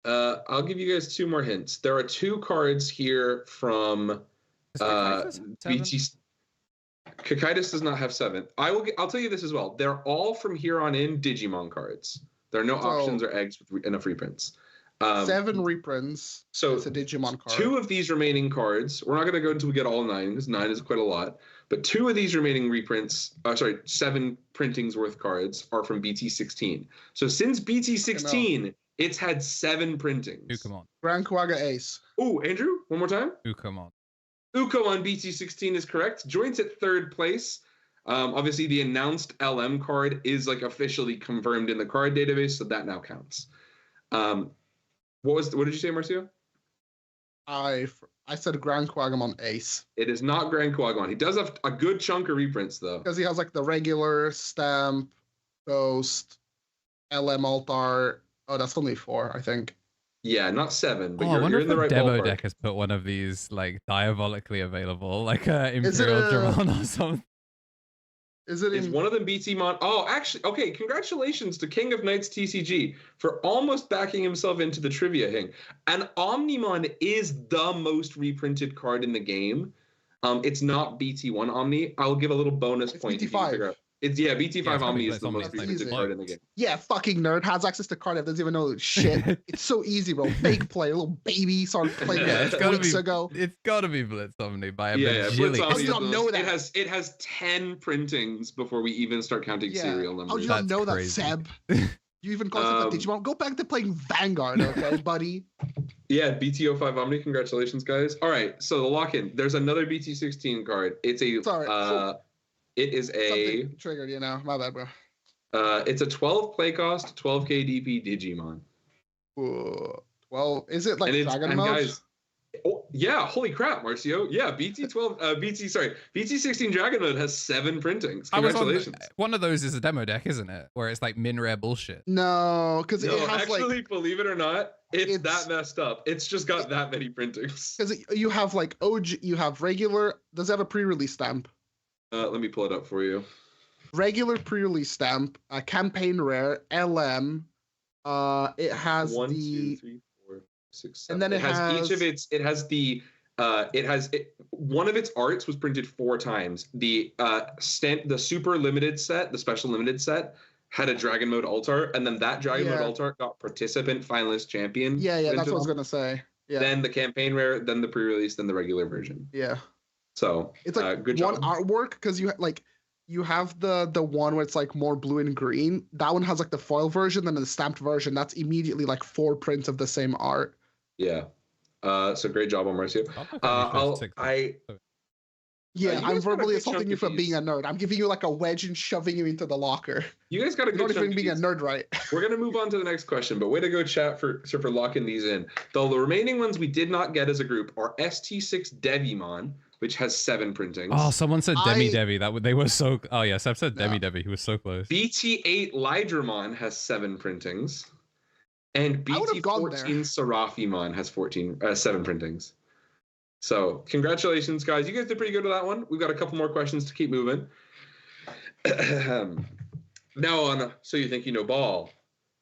I'll give you guys 2 more hints. There are 2 cards here from BT. Kakaitis does not have 7. I'll tell you this as well. They're all from here on in Digimon cards. There are no options or eggs with enough reprints. 7 reprints. So it's a Digimon card. 2 of these remaining cards. We're not going to go until we get all 9 because 9 is quite a lot. But 2 of these remaining reprints. 7 printings worth cards are from BT16. So since BT16, it's had 7 printings. Ukamon. Grand Kuaga Ace. Oh, Andrew, one more time. Ukamon. Uko on BT16 is correct. Joins at 3rd place. Obviously, the announced LM card is like officially confirmed in the card database, so that now counts. What did you say, Marcio? I said Grand Quagamon Ace. It is not Grand Quagamon. He does have a good chunk of reprints though. Because he has like the regular stamp, ghost, LM altar. Oh, that's only 4, I think. Yeah, not 7, but I wonder you're if in the right demo ballpark. deck has put one of these like diabolically available, like Imperial Dramon or something. Is it Is one of them BTmon? Oh, actually, okay. Congratulations to King of Knights TCG for almost backing himself into the trivia hang. And Omnimon is the most reprinted card in the game. It's not BT1 Omni. I'll give a little bonus point. BT5. It's BT5 Omni is Blitz the Omni. most That's reprinted easy. card in the game. Yeah, fucking nerd has access to card. Doesn't even know shit. It's so easy, bro. Fake play, a little baby started playing Yeah, it's gotta weeks be. ago. It's gotta be Blitz Omni by a Blitz bajillion. How do Omni you not is know the- that? It has 10 printings before we even start counting serial How do numbers. you not That's know crazy. that, Seb? You even concept Digimon. Go back to playing Vanguard, okay, buddy? Yeah, BT05 Omni. Congratulations, guys. All right, so the lock-in. There's another BT16 card. It's a. Sorry. It is a. Something triggered, you know. My bad, bro. It's a 12 play cost, 12 KDP Digimon. Ooh, well, is it like And Dragon Mode? guys, oh yeah, holy crap, Marcio. Yeah, BT16 Dragon Mode has 7 printings. Congratulations. One of those is a demo deck, isn't it? Where it's like min rare bullshit. No, because No, it has actually, like believe it or not, it's it's- that messed up. It's just got that many printings. because you have like OG, you have regular. Does it have a pre-release stamp? Let me pull it up for you. Regular pre-release stamp, campaign rare, LM. It has 1, the 2, 3, 4, 6, 7. and then it has each of its. It has the. One of its arts was printed 4 times. The the super limited set, the special limited set, had a Dragon Mode altar, and then that Dragon Mode altar got participant finalist champion. Yeah, that's what I was printed on. gonna say. Yeah, Then the campaign rare, then the pre-release, then the regular version. yeah. So It's like good one job. artwork because you have the one where it's like more blue and green. That one has like the foil version, then the stamped version. That's immediately like 4 prints of the same art. Yeah. So great job on Marcio. Yeah, you guys I'm got a verbally good assaulting chunk you of for being these. a nerd. I'm giving you like a wedge and shoving you into the locker. You guys got a You're good not chunk even of being a these. nerd, right? We're gonna move on to the next question, but way to go, chat, for locking these in. Though the remaining ones we did not get as a group are ST6 Devimon, which has 7 printings. Oh, someone said Demi Devi. They were so. Oh yeah, Seb said Demi No. Devi. He was so close. BT8 Lydramon has 7 printings. And I would've gone there. BT14 Seraphimon has 7 printings. So congratulations, guys. You guys did pretty good with that one. We've got a couple more questions to keep moving. Now on So You Think You Know Ball.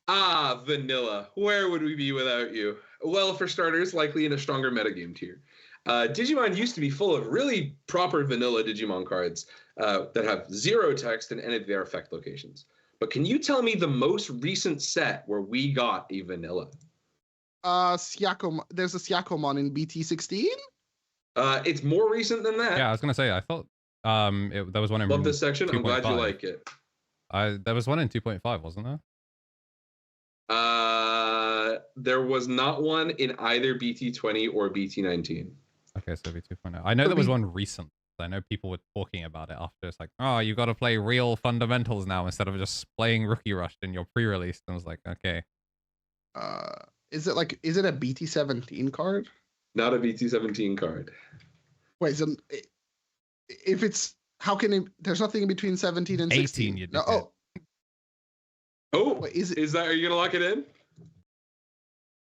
Vanilla. Where would we be without you? Well, for starters, likely in a stronger metagame tier. Digimon used to be full of really proper vanilla Digimon cards that have 0 text and any of their effect locations. But can you tell me the most recent set where we got a vanilla? There's a Syakomon in BT16? It's more recent than that. Yeah, I was gonna say, I thought there was one in Love this section. 2.5. I'm glad you like it. There was one in 2.5, wasn't there? There was not one in either BT20 or BT19. Okay, so V2.0. I know there was one recent. I know people were talking about it after. It's like, oh, you got to play real fundamentals now instead of just playing Rookie Rush in your pre-release. And I was like, okay. Is it a BT17 card? Not a BT17 card. Wait, so if it's, how can it, there's nothing in between 17 and 16? 18, No, wait, is that, are you going to lock it in?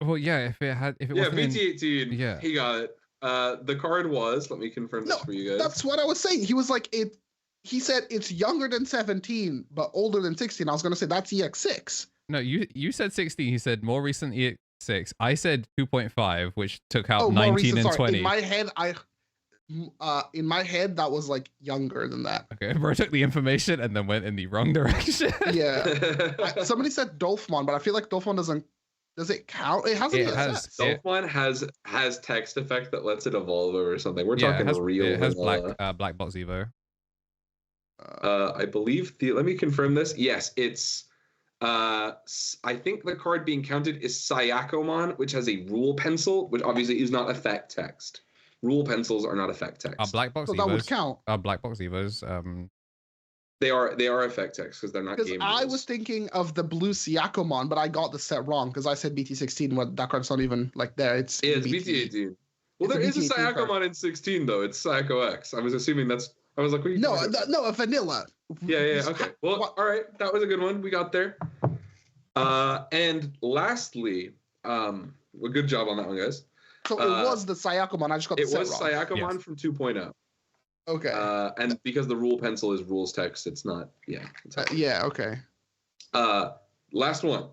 Well, yeah, if it wasn't BT18. Yeah. He got it. The card was, let me confirm this for you guys. That's what I was saying. He was like, he said it's younger than 17, but older than 16. I was going to say that's EX6. No, you said 16. He said more recent EX6. I said 2.5, which took out 19 and 20. In my head, that was like younger than that. Okay, bro took the information and then went in the wrong direction. Yeah. Somebody said Dolphmon, but I feel like Dolphmon does it count? It hasn't. Dolphmon has text effect that lets it evolve or something. We're talking real. It has black box Evo. I believe let me confirm this. Yes, it's I think the card being counted is Syakomon, which has a rule pencil, which obviously is not effect text. Rule pencils are not effect text. Black box Evos. That would count. Black box Evos. They are effect text because they're not game rules. I was thinking of the blue Syakomon, but I got the set wrong because I said BT16, but that card's not even like there. It's BT18. Well, there is a Syakomon in 16 though. It's Psycho X. I was assuming that's. I was like, no, a vanilla. Yeah. Okay. Well, all right. That was a good one. We got there. And lastly, well, good job on that one, guys. So it was the Syakomon. I just got the set wrong. It was Syakomon from 2.0. Okay. And because the rule pencil is rules text, it's not. Yeah. Yeah. Okay. Last one.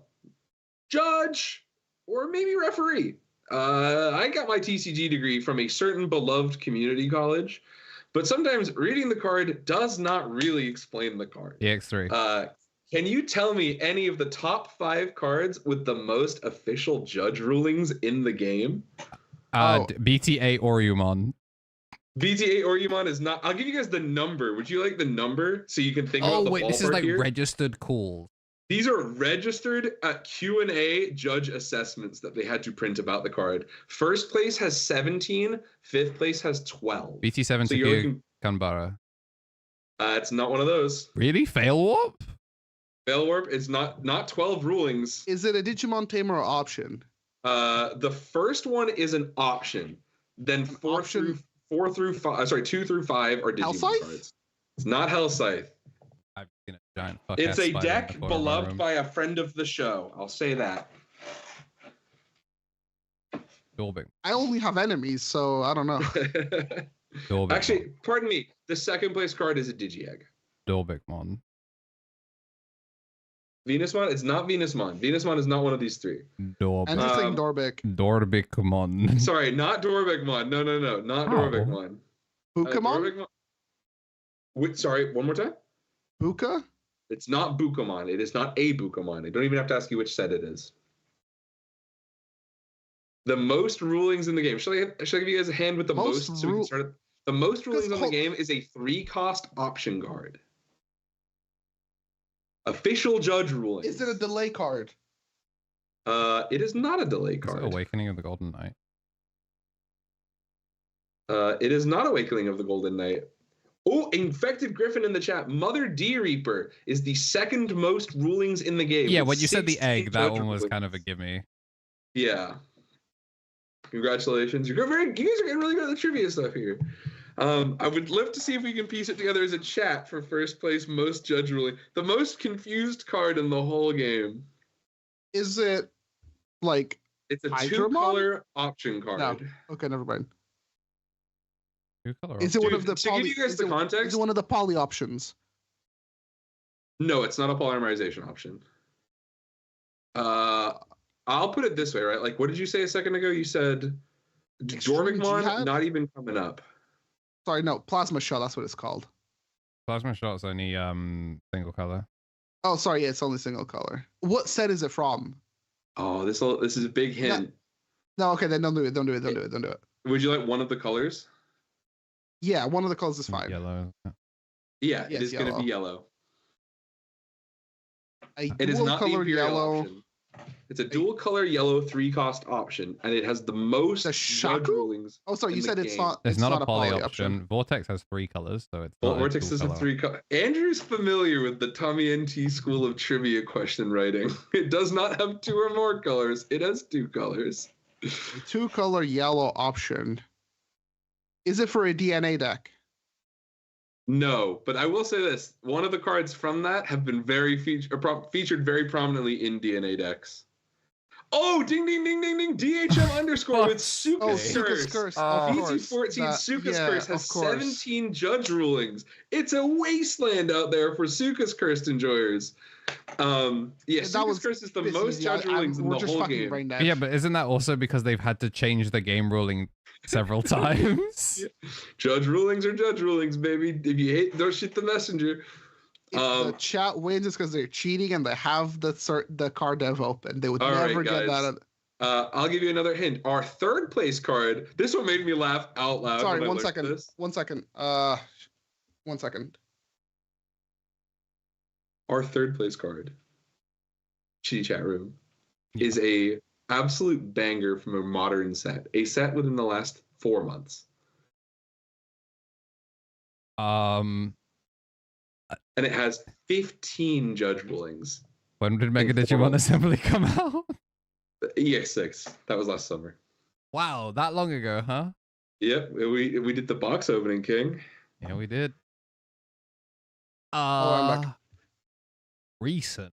Judge or maybe referee. I got my TCG degree from a certain beloved community college, but sometimes reading the card does not really explain the card. EX3. Can you tell me any of the top 5 cards with the most official judge rulings in the game? BTA Oriumon. BTA Oriumon is not. I'll give you guys the number. Would you like the number so you can think about the ballpark? This is like here? registered calls. These are registered Q&A judge assessments that they had to print about the card. First place has 17. Fifth place has 12. BT7 so to Kanbara. It's not one of those. Really? Fail Warp? Fail Warp is not 12 rulings. Is it a Digimon Tamer or option? The first one is an option. Then 2 through 5 are Digimon cards. It's not Hellscythe. I've seen a giant fuck. It's a deck beloved by a friend of the show. I'll say that. Dolbik. I only have enemies, so I don't know. Dolbik. Actually, pardon me. The second place card is a Digi-Egg. Dolbikmon. Venusmon? It's not Venusmon. Venusmon is not one of these 3. Dorbic. I'm just saying Dorbic. Dorbikmon. Sorry, not Dorbikmon. No. Not Dorbikmon. Bukamon? Sorry, one more time? Buka? It's not Bukamon. It is not a Bukamon. I don't even have to ask you which set it is. The most rulings in the game. Shall I give you guys a hand with the most? So we can start it? The most rulings on the game is a 3-cost option card. Official judge ruling. Is it a delay card? It is not a delay card. Is it Awakening of the Golden Knight? It is not Awakening of the Golden Knight. Oh, Infected Griffin in the chat. Mother D Reaper is the second most rulings in the game. Yeah, when you said the egg, that one was kind of a gimme. Yeah. Congratulations. You guys are getting really good at the trivia stuff here. I would love to see if we can piece it together as a chat for first place most judge ruling. The most confused card in the whole game. Is it Like, It's a Hydramon? 2-color option card. No. Okay, never mind. Two-color Is it one of the to give you guys the Is context, it one of the poly options? no, it's not a polymerization option. I'll put it this way, right? Like, what did you say a second ago? You said Extreme Dormigmon Jihad? not even coming up. Sorry, no, Plasma Shot. That's what it's called. Plasma Shot's only single color. Oh, sorry, yeah, it's only single color. What set is it from? Oh, this is a big hint. No, okay, then don't do it. Don't do it. Don't do it. Don't do it. Would you like one of the colors? Yeah, one of the colors is 5. Yellow. Yeah, Yes, it is going to be yellow. It is not the colored Imperial yellow. option. It's a dual color yellow 3-cost option, and it has the most The judge Shaku? rulings. Oh, sorry, in you the said it's game. not. There's it's not a poly poly option. Vortex has 3 colors, so it's Well, not Vortex is a dual-color. 3-color. Andrew's familiar with the TommyNT School of Trivia question writing. It does not have 2 or more colors. It has 2 colors. A 2-color yellow option. Is it for a DNA deck? No, but I will say this: one of the cards from that have been featured very prominently in DNA decks. Oh, ding, ding, ding, ding, ding! DHM underscore with Suka's Oh, Suka's Curse. Curse. Of course. VC14 Suka's yeah, Curse has of course. 17 judge rulings. It's a wasteland out there for Suka's Curse enjoyers. Yeah, Suka's Curse is the most judge rulings in the whole game. Yeah, but isn't that also because they've had to change the game ruling several times? Yeah. Judge rulings are judge rulings, baby. If you hate, don't shoot the messenger. If the chat wins, it's because they're cheating and they have the card dev open. They would All never right, get guys. that. I'll give you another hint. Our 3rd place card. This one made me laugh out loud. Sorry, when I one looked at second. this. 1 second. 1 second. Our 3rd place card, Chitty Chat Room, is a absolute banger from a modern set. A set within the last 4 months. And it has 15 judge rulings. When did Mega Digimon Assembly come out? EX6. That was last summer. Wow, that long ago, huh? Yep, we did the box opening, King. Yeah, we did. I'm back. Recent.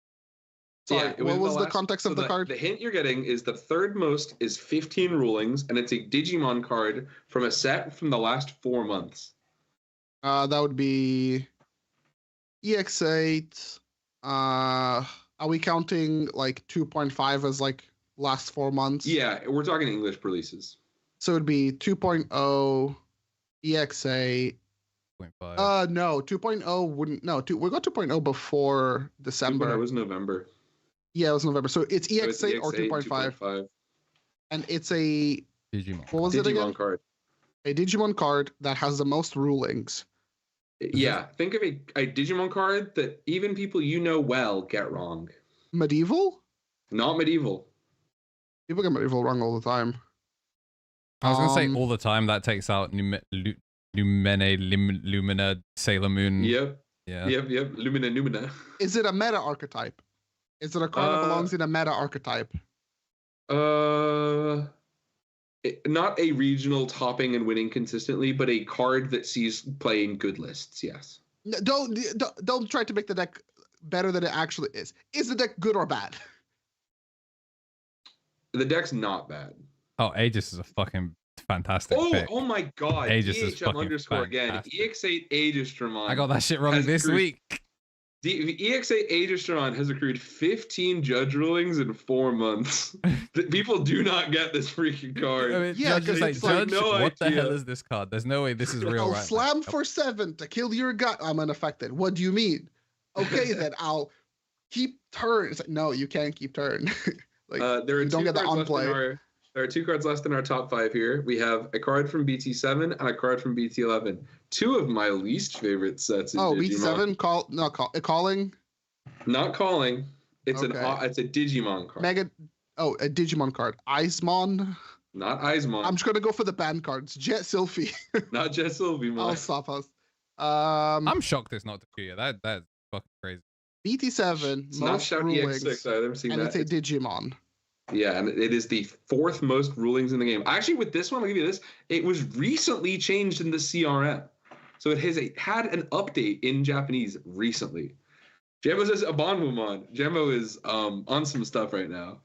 Sorry, Yeah, what was the context of the card? The hint you're getting is the 3rd most is 15 rulings, and it's a Digimon card from a set from the last 4 months. That would be EX8. Are we counting like 2.5 as like last 4 months? Yeah, we're talking English releases. So it'd be 2.0 EX8. 0.5. No, 2.0 wouldn't. No, we got 2.0 before December. It was November. Yeah, it was November. So it's EX8, So it's or 2.5. And it's a Digimon. What was it again? Digimon card. A Digimon card that has the most rulings. Yeah, think of a Digimon card that even people you know well get wrong. Medieval? Not medieval. People get medieval wrong all the time. I was gonna say all the time. That takes out Lumina, Sailor Moon. Yep. Yeah. Yep. Lumina. Is it a meta archetype? Is it a card that belongs in a meta archetype? Not a regional topping and winning consistently, but a card that sees play in good lists. Yes. Don't try to make the deck better than it actually is. Is the deck good or bad? The deck's not bad. Oh, Aegis is a fucking fantastic pick. Oh my god. Aegis is DHM fucking underscore again. fantastic. EX8 Aegis-Dramon. I got that shit wrong this week. The EX8 Aegis-Dramon has accrued 15 judge rulings in 4 months. People do not get this freaking card. I mean, Yeah, Judge is 'cause like, it's like, Judge, no what the idea. hell is this card? There's no way this is real, I'll right? slam Like, for 7 to kill your guy. I'm unaffected. What do you mean? Okay, then I'll keep turn. It's like, no, you can't keep turn. There are you don't get the on-play. There are 2 cards left in our top 5 here. We have a card from BT7 and a card from BT11. 2 of my least favorite sets in Digimon. BT7 calling. Not calling. It's Okay. it's a Digimon card. A Digimon card. Eismon. Not Eismon. I'm just gonna go for the band cards. Jet Sylphie. Not Jet Sylvie. I'll stop us. I'm shocked it's not Takuya. That's fucking crazy. BT7. It's not most Shout rulings, EX6. I've never seen and that. it's a Digimon. Yeah, and it is the 4th most rulings in the game. Actually, with this one, I'll give you this. It was recently changed in the CRM. So it has had an update in Japanese recently. Gemmo says Abanwumon. Gemmo is on some stuff right now.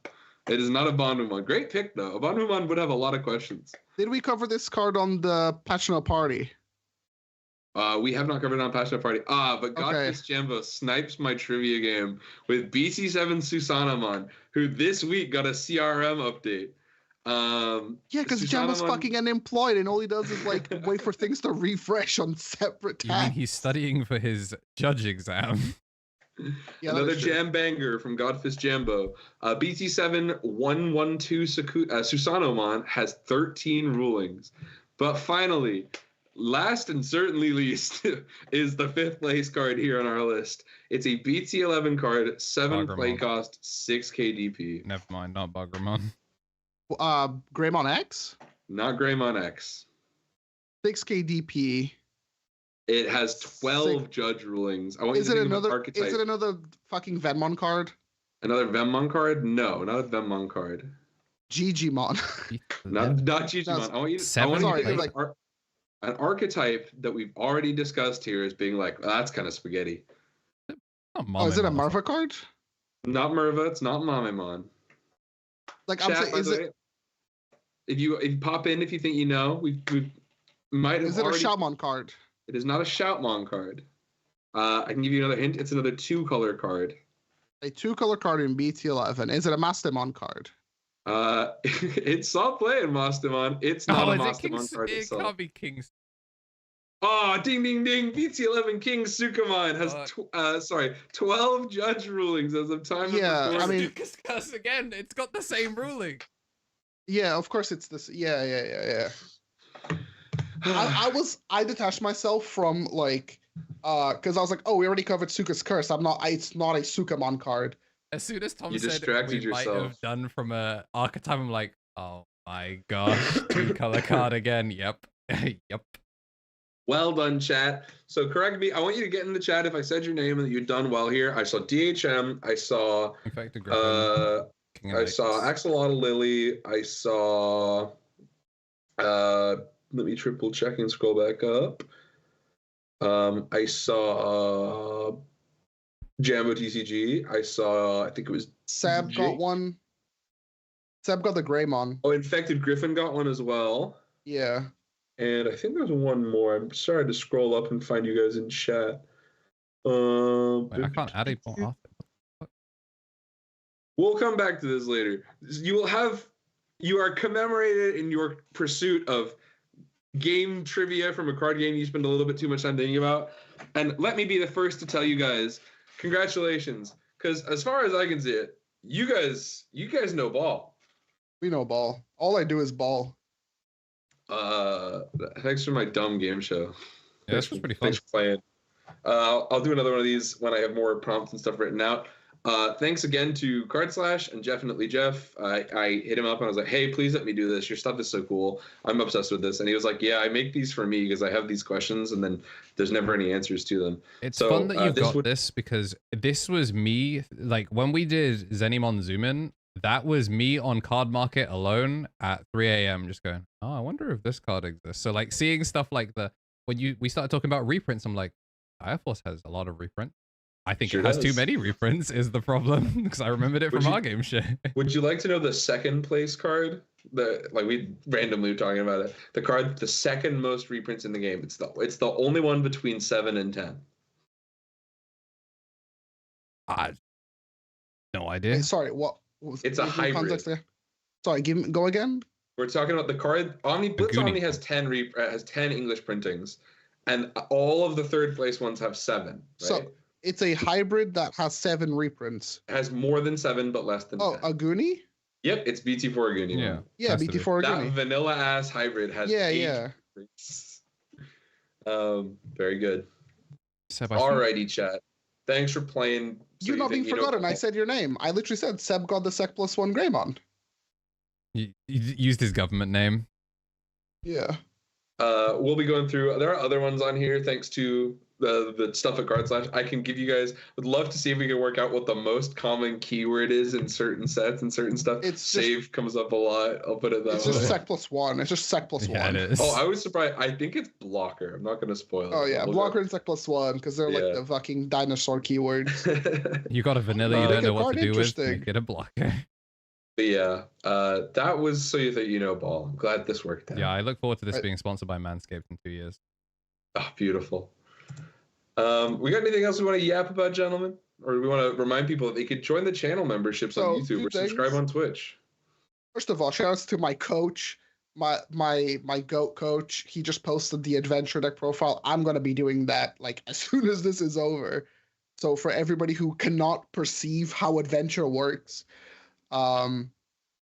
It is not a Banmumon. Great pick though. A Banmumon would have a lot of questions. Did we cover this card on the Passionate Party? We have not covered it on Passionate Party. But Godfist Jambo snipes my trivia game with BC7 Susanamon, who this week got a CRM update. Yeah, because Jambo's fucking unemployed and all he does is like wait for things to refresh on separate tabs. You mean he's studying for his judge exam? Yeah, another jam banger from Godfist Jambo. BT7 112 Susanomon has 13 rulings. But finally, last and certainly least, is the 5th place card here on our list. It's a BT11 card, 7 play cost, 6 KDP. Never mind, not Bugramon. Greymon X? Not Greymon X. 6 KDP. It has 12 judge rulings. I want is you to it think another? of archetype. Is it another fucking Venmon card? Another Venmon card? No, not a Venmon card. Gigimon. not Gigimon. I want you to think of like an archetype that we've already discussed here as being like, that's kind of spaghetti. Oh, is it a Marva card? Not Merva. It's not Mamemon. Like Chat, I'm saying, is it? If you pop in if you think you know, we might have. Is it a Shoutmon card? It is not a Shoutmon card. I can give you another hint. It's another 2-color card. A 2-color card in BT11. Is it a Mastemon card? It saw play in Mastemon. It's not a Mastemon card. It can't be King's. Oh, ding, ding, ding. BT11 King Sukamon has 12 judge rulings as of time of recording. I mean, because again, it's got the same ruling. Yeah, of course it's this. Yeah. I detached myself from like, because I was like, oh, we already covered Suka's Curse. It's not a Sukamon card. As soon as Tom you said distracted we yourself. might have done from a archetype, I'm like, oh my gosh, 2-color card again. Yep. Yep. Well done, chat. So correct me. I want you to get in the chat if I said your name and that you've done well here. I saw DHM. I saw Infected Griffin. I saw Axolotl Lily. I saw let me triple check and scroll back up. I saw Jambo TCG. I think it was Seb got one. Seb got the Greymon. Oh, Infected Griffin got one as well. Yeah. And I think there's one more. I'm sorry to scroll up and find you guys in chat. Wait, I can't add a more. We'll come back to this later. You are commemorated in your pursuit of game trivia from a card game you spend a little bit too much time thinking about. And let me be the first to tell you guys, congratulations. Because as far as I can see it, you guys know ball. We know ball. All I do is ball. Thanks for my dumb game show. Yeah, this was pretty fun. Thanks for playing. I'll do another one of these when I have more prompts and stuff written out. Thanks again to Card Slash and Definitely Jeff. I hit him up and I was like, hey, please let me do this. Your stuff is so cool. I'm obsessed with this. And he was like, yeah, I make these for me because I have these questions and then there's never any answers to them. It's fun that you got this because this was me. Like when we did Zenimon Zoom In, that was me on Card Market alone at 3 a.m. just going, oh, I wonder if this card exists. So like seeing stuff like when we started talking about reprints, I'm like, Fire Force has a lot of reprints. I think it has too many reprints is the problem because I remembered it from our game shit. Would you like to know the second place card? We randomly were talking about it. The card, the second most reprints in the game. It's the only one between 7 and 10. No idea. Hey, sorry, what was it's a hybrid. Context there? Sorry, go again. We're talking about the card. Blitz Omni has 10 English printings, and all of the third place ones have 7. Right? So it's a hybrid that has 7 reprints. It has more than 7, but less than 10. Oh, Aguni? Yep, it's BT4 Aguni. Yeah, BT4 Aguni. That vanilla ass hybrid has 8 reprints. Very good. Alrighty, chat. Thanks for playing. So you're not being forgotten. I said your name. I literally said Seb got the Sec +1 Greymon. You used his government name. Yeah. We'll be going through. There are other ones on here. Thanks to the stuff at Card Slash. I can give you guys. Would love to see if we can work out what the most common keyword is in certain sets and certain stuff. Save comes up a lot. I'll put it that way. It's just Sec +1. It's just Sec +1. Yeah, it is. Oh, I was surprised. I think it's blocker. I'm not going to spoil it. Oh yeah, blocker and Sec +1 because they're like the fucking dinosaur keywords. You got a vanilla you don't know what to do with. Make it a blocker. But yeah, that was So You Think You Know Ball. I'm glad this worked out. Yeah, I look forward to this being sponsored by Manscaped in 2 years. Oh, beautiful. We got anything else we want to yap about, gentlemen? Or do we want to remind people that they could join the channel memberships on YouTube or subscribe on Twitch? First of all, shout outs to my coach, my GOAT coach. He just posted the adventure deck profile. I'm gonna be doing that like as soon as this is over. So for everybody who cannot perceive how adventure works, Alex,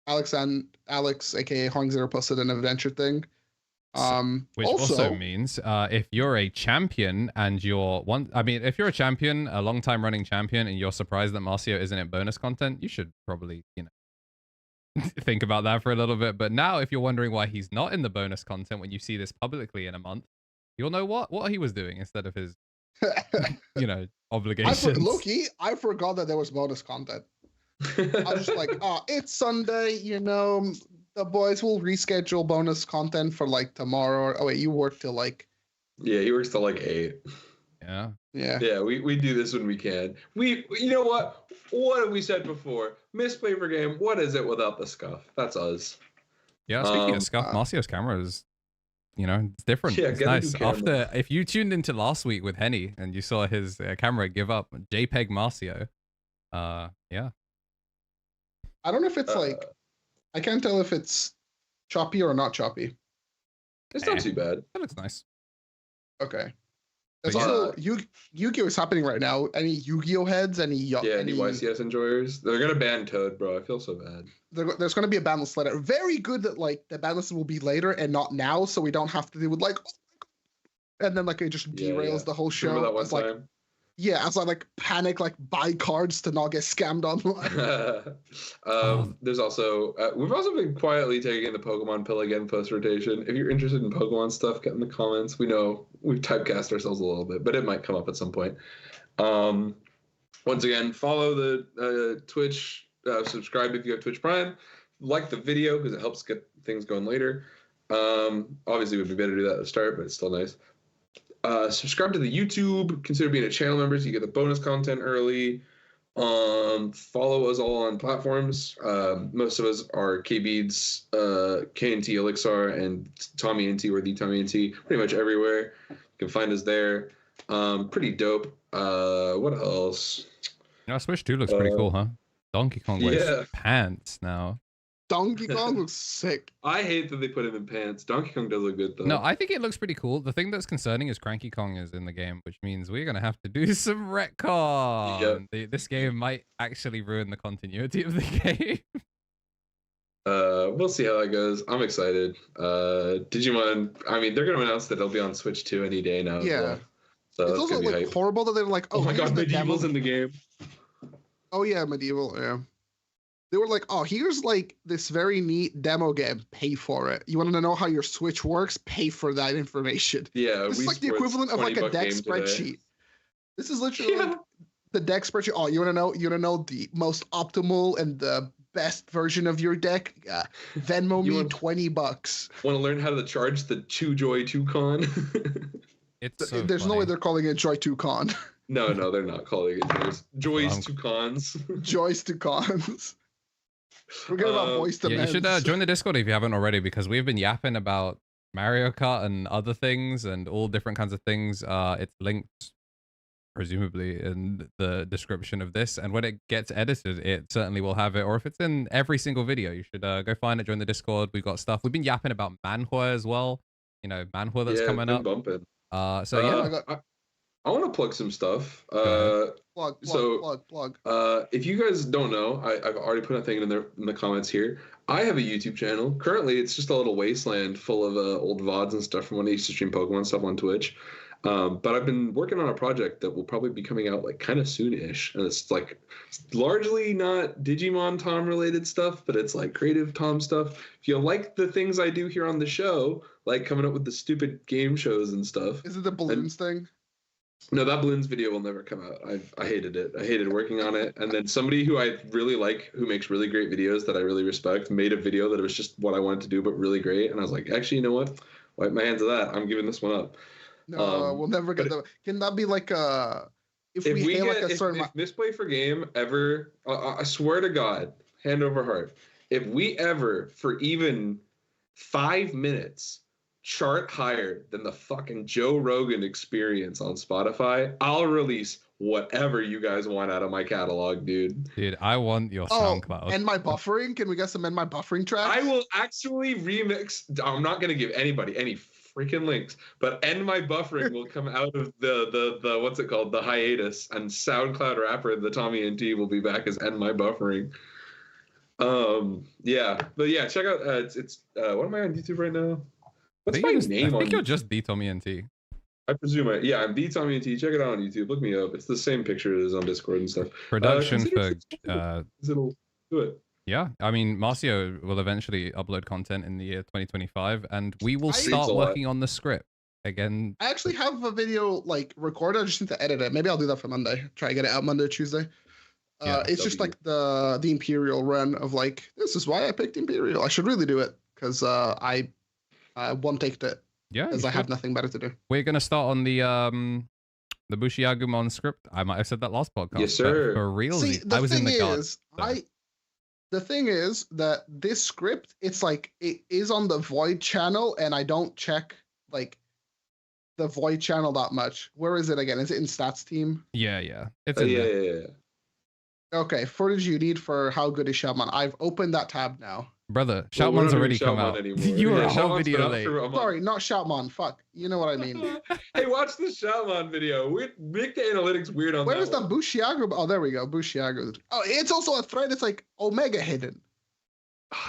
aka Hong Zero, posted an adventure thing. Which also means if you're a champion and if you're a champion, a long time running champion, and you're surprised that Marcio isn't in bonus content, you should probably, think about that for a little bit. But now, if you're wondering why he's not in the bonus content when you see this publicly in a month, you'll know what he was doing instead of his, obligations. Low-key, I forgot that there was bonus content. I was just like, it's Sunday, the boys will reschedule bonus content for like tomorrow. Oh wait, you work till like... Yeah, he works till like 8. Yeah. Yeah, we do this when we can. You know what? What have we said before? Misplay for game. What is it without the scuff? That's us. Yeah, speaking of scuff, Marcio's camera is, it's different. Yeah, it's nice. If you tuned into last week with Henny and you saw his camera give up, JPEG Marcio. Yeah. I don't know if it's I can't tell if it's choppy or not choppy. It's not too bad. That looks nice. Okay. There's also Yu-Gi-Oh is happening right now. Any Yu-Gi-Oh heads? Any YCS enjoyers? They're gonna ban Toad, bro. I feel so bad. There's gonna be a ban list later. Very good that the ban list will be later and not now, so we don't have to deal with and then it just derails the whole show. Remember that one time? Yeah, as I panic, buy cards to not get scammed online. There's also we've also been quietly taking the Pokemon pill again post rotation. If you're interested in Pokemon stuff, get in the comments. We know we've typecast ourselves a little bit, but it might come up at some point. Once again, follow the Twitch, subscribe if you have Twitch Prime, like the video because it helps get things going later. Obviously, it would be better to do that at the start, but it's still nice. Subscribe to the YouTube. Consider being a channel member so you get the bonus content early. Follow us all on platforms. Most of us are KBeeDS, KnTElixar, and TommyNT or the TommyNT. Pretty much everywhere. You can find us there. Pretty dope. What else? Switch 2 looks pretty cool, huh? Donkey Kong wears pants now. Donkey Kong looks sick. I hate that they put him in pants. Donkey Kong does look good, though. No, I think it looks pretty cool. The thing that's concerning is Cranky Kong is in the game, which means we're going to have to do some retcon. Yep. This game might actually ruin the continuity of the game. We'll see how that goes. I'm excited. Digimon, they're going to announce that it'll be on Switch 2 any day now. Yeah. Well. So it's also horrible that they're like, oh my god, Medieval's in the game. Oh yeah, Medieval, yeah. They were like, oh, here's this very neat demo game. Pay for it. You want to know how your Switch works? Pay for that information. Yeah, this is the equivalent of a deck spreadsheet. Today. This is literally the deck spreadsheet. Oh, you want to know the most optimal and the best version of your deck? Venmo me $20. Want to learn how to charge the Joy Toucan? There's no way they're calling it Joy Toucan. No, they're not calling it Joy's Toucans. Joy's Toucans. Forget about voice to you should join the Discord if you haven't already, because we've been yapping about Mario Kart and other things and all different kinds of things. It's linked, presumably, in the description of this. And when it gets edited, it certainly will have it. Or if it's in every single video, you should go find it, join the Discord. We've got stuff. We've been yapping about Manhwa as well. Manhwa that's coming up. Bumping. I want to plug some stuff. Plug. If you guys don't know, I've already put a thing in the comments here. I have a YouTube channel. Currently, it's just a little wasteland full of old VODs and stuff from when I used to stream Pokemon stuff on Twitch. But I've been working on a project that will probably be coming out kind of soon-ish. And it's largely not Digimon Tom related stuff, but it's creative Tom stuff. If you like the things I do here on the show, coming up with the stupid game shows and stuff. Is it the balloons thing? No, that balloons video will never come out. I hated it. I hated working on it. And then somebody who I really like, who makes really great videos that I really respect, made a video that was just what I wanted to do, but really great. And I was like, actually, you know what? Wipe my hands of that. I'm giving this one up. No, we'll never get that. Can that be if Misplay for game ever, I swear to God, hand over heart, if we ever, for even 5 minutes, chart higher than the fucking Joe Rogan Experience on Spotify, I'll release whatever you guys want out of my catalog, dude. Dude, I want your SoundCloud. And my buffering? Can we get some and my buffering tracks? I will actually remix. I'm not going to give anybody any freaking links, but End My Buffering will come out of the what's it called, the hiatus, and SoundCloud rapper the TommyNT will be back as End My Buffering. Yeah, but yeah, check out it's what am I on YouTube right now? What's my name? I think you're just the TommyNT. I presume I'm the TommyNT. Check it out on YouTube. Look me up. It's the same picture as on Discord and stuff. Production for it'll do it. Yeah, I mean, Marcio will eventually upload content in the year 2025, and we will start working on the script again. I actually have a video like recorded. I just need to edit it. Maybe I'll do that for Monday. Try to get it out Monday or Tuesday. It's just like the Imperial run of like, this is why I picked Imperial. I should really do it because I one-taked it. Yeah, because I have nothing better to do. We're gonna start on the Bushiagumon script. I might have said that last podcast. Yes, sir. For real, See, I was in the guard. The thing is that this script, it's like it is on the Void channel, and I don't check like the Void channel that much. Where is it again? Is it in Stats Team? Yeah. It's in there. Yeah. Okay, footage you need for How Good Is Shaman. I've opened that tab now. Brother, Shoutmon's already come out. You were a whole video late. Sorry, not Shoutmon. Fuck. You know what I mean. Hey, watch the Shoutmon video. Make the analytics weird on Where that is the Bushiago? Oh, there we go. Bushiago. Oh, it's also a thread. It's like Omega hidden.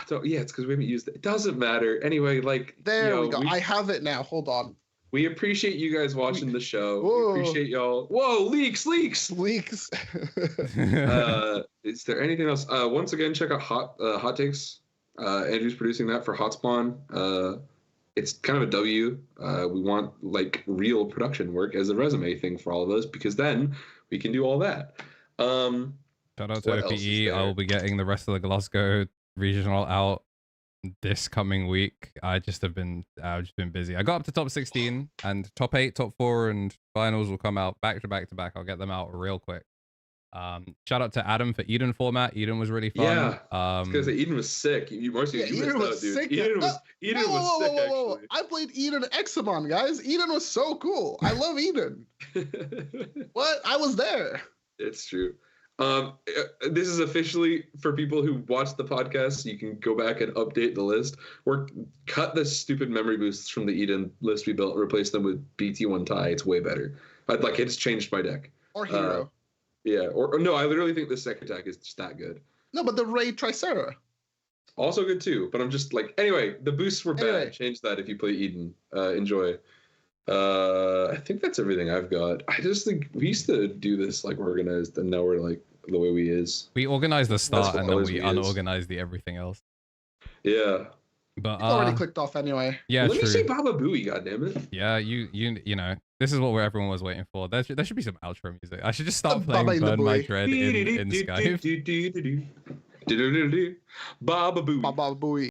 So, yeah, it's because we haven't used it. It doesn't matter. Anyway, like... There we go. I have it now. Hold on. We appreciate you guys watching the show. Whoa. We appreciate y'all. Whoa, leaks! Leaks. Is there anything else? Once again, check out Hot Takes. Andrew's producing that for Hotspawn. It's kind of a W. We want like real production work as a resume thing for all of us, because then we can do all that. Shout out to OPE. I will be getting the rest of the Glasgow regional out this coming week. I've just been busy. I got up to top 16, and top 8, top 4, and finals will come out back to back to back. I'll get them out real quick. Shout out to Adam for Eden format. Eden was really fun. Yeah, I was gonna say Eden was sick. You missed out, dude. Sick. Eden was sick. Actually, I played Eden Examon, guys. Eden was so cool. I love Eden. What? I was there. It's true. This is officially for people who watch the podcast. You can go back and update the list. Or cut the stupid memory boosts from the Eden list we built. Replace them with BT1 tie. It's way better. It's changed my deck. Or Hero. Yeah, or no, I literally think the second attack is just that good. No, but the Raid Tricera. Also good too, but I'm just like, anyway, the boosts were bad. Change that if you play Eden. Enjoy. I think that's everything I've got. I just think we used to do this like organized, and now we're like the way we is. We organize the start and then we unorganize the everything else. Yeah. But already clicked off anyway. Yeah, let me say Baba Booey, goddammit. Yeah, you know, this is what everyone was waiting for. There should be some outro music. I should just start playing Burn My Dread in Skype. Baba Booey. Baba Booey.